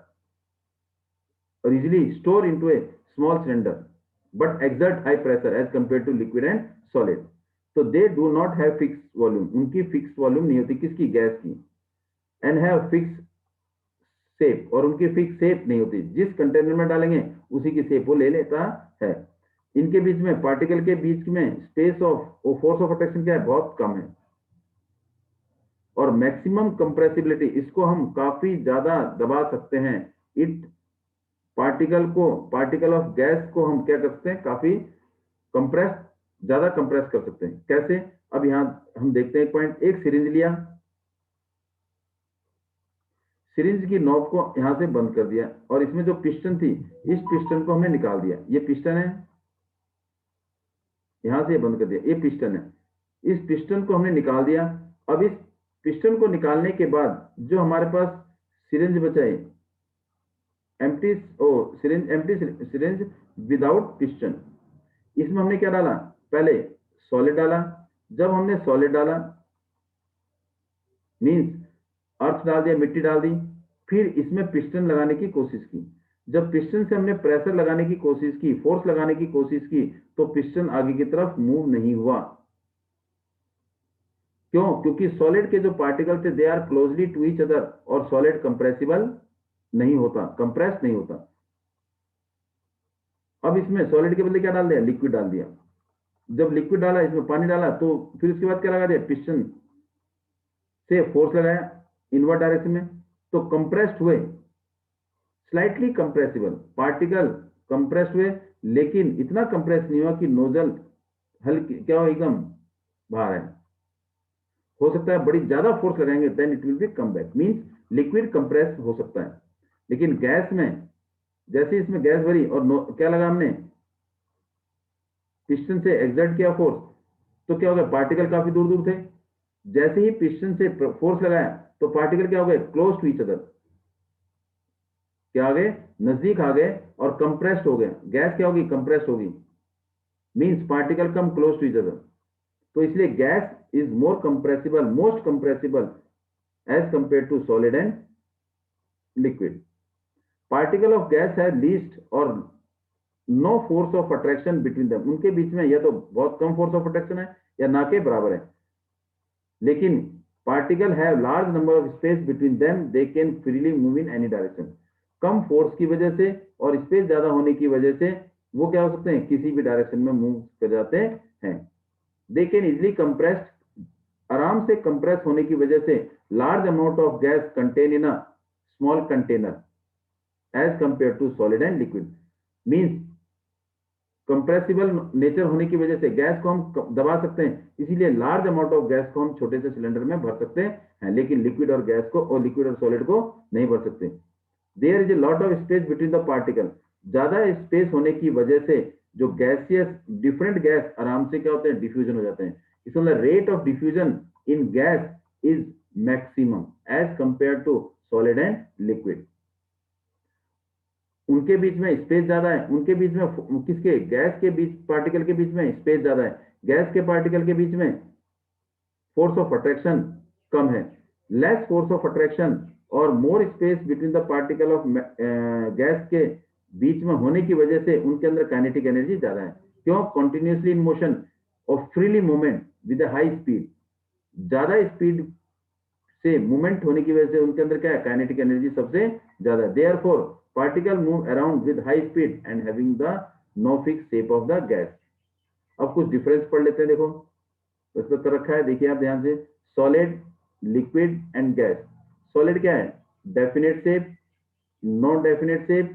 or easily store into a small cylinder, but exert high pressure as compared to liquid and solid. So they do not have fixed volume, उनकी fixed volume नहीं होती, किसकी, gas की, and have fixed shape, और उनकी fixed shape नहीं होती, जिस कंटेनर में डालेंगे उसी की shape वो ले लेता है। इनके बीच में, पार्टिकल के बीच में space of force of attraction क्या है, बहुत कम है, और मैक्सिमम कंप्रेसिबिलिटी, इसको हम काफी ज्यादा दबा सकते हैं। इट पार्टिकल ऑफ गैस को हम क्या कर सकते हैं, काफी कंप्रेस, ज्यादा कंप्रेस कर सकते हैं। कैसे, अब यहां हम देखते हैं एक पॉइंट। एक सिरिंज लिया, सिरिंज की नॉब को यहां से बंद कर दिया, और इसमें जो पिस्टन थी, इस पिस्टन को हमने निकाल दिया। ये पिस्टन है, यहां से बंद कर दिया, ये पिस्टन है, इस पिस्टन को हमने निकाल दिया। अब इस पिस्टन को निकालने के बाद जो हमारे पास सिरिंज बचा है, एम्प्टी सिरिंज विदाउट पिस्टन, इसमें हमने क्या डाला, पहले सॉलिड डाला। जब हमने सॉलिड डाला मींस अर्थ डाल दिया, मिट्टी डाल दी, फिर इसमें पिस्टन लगाने की कोशिश की। जब पिस्टन से हमने प्रेशर लगाने की कोशिश की, फोर्स लगाने की कोशिश की, तो पिस्टन आगे की तरफ मूव नहीं हुआ। क्यों? क्योंकि सॉलिड के जो पार्टिकल थे, they are closely to each other, और सॉलिड कंप्रेसिबल नहीं होता, कंप्रेस नहीं होता। अब इसमें सॉलिड के बदले क्या डाल दिया, लिक्विड डाल दिया। जब लिक्विड डाला, इसमें पानी डाला, तो फिर उसके बाद क्या लगा दिया, पिस्टन से फोर्स लगाया इनवर्ट डायरेक्शन में, तो कंप्रेस्ड हुए, स्लाइटली कंप्रेसिबल पार्टिकल कंप्रेस्ड हुए, लेकिन इतना कंप्रेस नहीं हुआ कि नोजल हल्की क्या हो, एकदम बाहर है। हो सकता है बड़ी ज्यादा फोर्स लगाएंगे, then it will be come back, means liquid compress हो सकता है। लेकिन गैस में, जैसे इसमें गैस भरी और क्या लगा हमने, पिस्टन से एक्सर्ट किया फोर्स, तो क्या हो गया, पार्टिकल काफी दूर दूर थे। जैसे ही पिस्टन से फोर्स लगाया, तो पार्टिकल क्या हो गए, क्लोज टू ईच अदर, क्या आ गए, नजदीक आ गए, और कंप्रेस्ड हो गए। गैस क्या होगी, कंप्रेस्ड होगी, means particle come close to each other. तो इसलिए gas is more compressible, most compressible as compare to solid and liquid. Particle of gas है लीस्ट और no force of attraction between them, उनके बीच में या तो बहुत कम फोर्स ऑफ अट्रैक्शन है या ना के बराबर है। लेकिन particle have large number of space between them, they can freely move in any direction. Come force की वजह से और स्पेस ज्यादा होने की वजह से वो क्या हो सकते हैं, किसी भी डायरेक्शन में मूव कर जाते हैं। दे कैन इजिली कंप्रेस्ड, आराम से कंप्रेस होने की वजह से, large amount of gas contain in a small container as compare to solid and liquid, means compressible nature होने की वजह से गैस को हम दबा सकते हैं, इसीलिए लार्ज अमाउंट ऑफ गैस को हम छोटे से सिलेंडर में भर सकते हैं, लेकिन लिक्विड और गैस को, और लिक्विड और सॉलिड को नहीं भर सकते। There is a lot of space between the particle, ज्यादा स्पेस होने की वजह से जो गैसियस डिफरेंट गैस आराम से क्या होते हैं, डिफ्यूजन हो जाते हैं। इसमें rate of diffusion in gas is maximum as compare to solid and liquid. उनके बीच में स्पेस ज्यादा है, उनके बीच में किसके, गैस के बीच, पार्टिकल के बीच में स्पेस ज्यादा है, गैस के पार्टिकल के बीच में फोर्स ऑफ अट्रैक्शन कम है। लेस फोर्स ऑफ अट्रैक्शन और मोर space between the particle of gas के बीच में होने की वजह से उनके अंदर काइनेटिक एनर्जी ज्यादा है। क्यों? कॉन्टिन्यूसली इन मोशन और freely movement with high speed, ज्यादा स्पीड से मूवमेंट होने की वजह से उनके अंदर क्या है, काइनेटिक एनर्जी सबसे ज्यादा है। Therefore particle move around with high speed and having the no fix shape of the gas. अब कुछ डिफरेंस पढ़ लेते हैं, देखो तो इसमें कर रखा है, देखिए आप ध्यान से, solid, liquid and gas. Solid क्या है? Definite shape, no definite shape,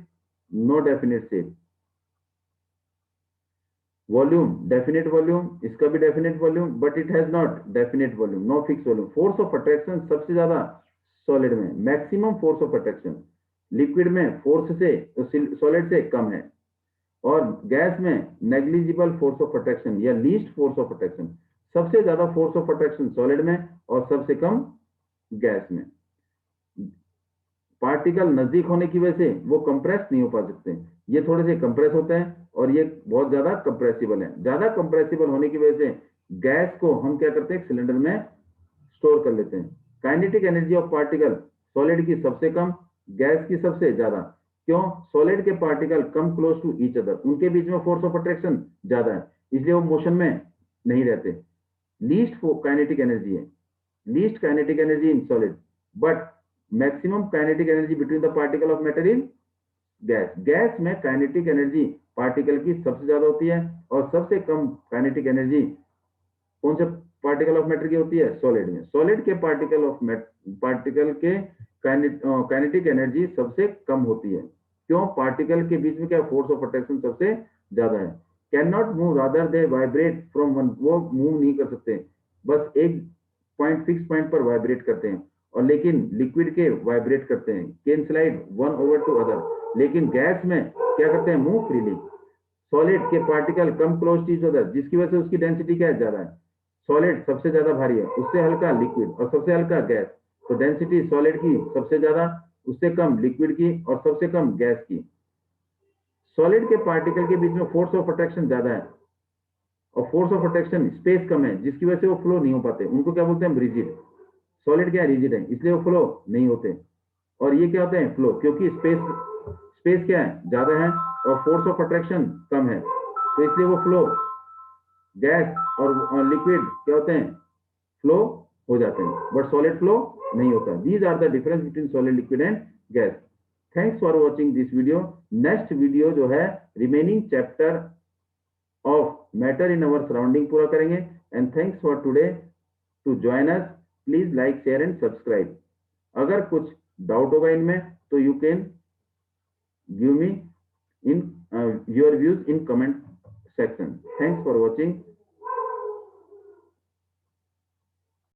no definite shape. Volume, definite volume, इसका भी definite volume, but it has not definite volume, no fix volume. Force of attraction सबसे ज्यादा सॉलिड में, maximum force of attraction. Liquid में force से, solid से कम है। और गैस में नेग्लिजिबल फोर्स ऑफ अट्रैक्शन या लीस्ट फोर्स ऑफ अट्रैक्शन। सबसे ज्यादा फोर्स ऑफ अट्रैक्शन सॉलिड में और सबसे कम गैस में। पार्टिकल नजदीक होने की वजह से वो कंप्रेस नहीं हो पा सकते, ये थोड़े से कंप्रेस होते हैं और ये बहुत ज्यादा कंप्रेसिबल है। ज्यादा कंप्रेसिबल होने की वजह से गैस को हम क्या करते हैं, सिलेंडर में स्टोर कर लेते हैं। Kinetic energy of particle solid की सबसे कम, गैस की सबसे ज्यादा। क्यों? सॉलिड के particle come close to each other, उनके बीच में फोर्स ऑफ अट्रैक्शन ज्यादा है, इसलिए वो मोशन में नहीं रहते। लीस्ट काइनेटिक एनर्जी है, least kinetic energy in solid, but maximum kinetic energy between the particle of matter in gas. Gas में काइनेटिक एनर्जी पार्टिकल की सबसे ज्यादा होती है और सबसे कम काइनेटिक एनर्जी कौन से पार्टिकल ऑफ मैटर की होती है? सॉलिड में। सॉलिड के पार्टिकल के काइनेटिक एनर्जी सबसे कम होती है। क्यों? पार्टिकल के बीच में क्या फोर्स ऑफ अट्रैक्शन सबसे ज्यादा है। Can not move rather they vibrate from one, वो मूव नहीं कर सकते, बस एक पॉइंट, फिक्स पॉइंट पर वाइब्रेट करते हैं। और लेकिन लिक्विड के वाइब्रेट करते हैं, can slide one over to other. लेकिन गैस में क्या करते हैं? Move freely. सॉलिड के particle come close to each other, जिसकी वजह से उसकी डेंसिटी क्या है? ज्यादा है। सॉलिड सबसे ज्यादा भारी है, उससे हल्का लिक्विड और सबसे हल्का गैस। तो डेंसिटी सॉलिड की सबसे ज्यादा, उससे कम लिक्विड की और सबसे कम गैस की। सॉलिड के पार्टिकल के बीच में फोर्स ऑफ अट्रैक्शन ज्यादा है और फोर्स ऑफ अट्रैक्शन स्पेस कम है, जिसकी वजह से वो फ्लो नहीं हो पाते। उनको क्या बोलते हैं? रिजिड। सॉलिड क्या है? रिजिड है, इसलिए वो फ्लो नहीं होते। और ये क्या होते हैं? फ्लो, क्योंकि स्पेस क्या है? ज्यादा है और फोर्स ऑफ अट्रैक्शन कम है, तो इसलिए वो फ्लो, गैस और लिक्विड क्या होते हैं? फ्लो हो जाते हैं, बट सॉलिड फ्लो नहीं होता। These are the difference between solid, liquid and gas. Thanks for watching this video. Next video जो है remaining chapter of matter in our surrounding पूरा करेंगे। And thanks for today to join us. Please like, share and subscribe. अगर कुछ doubt होगा इनमें तो you can give me in your views in comment section. Thanks for watching.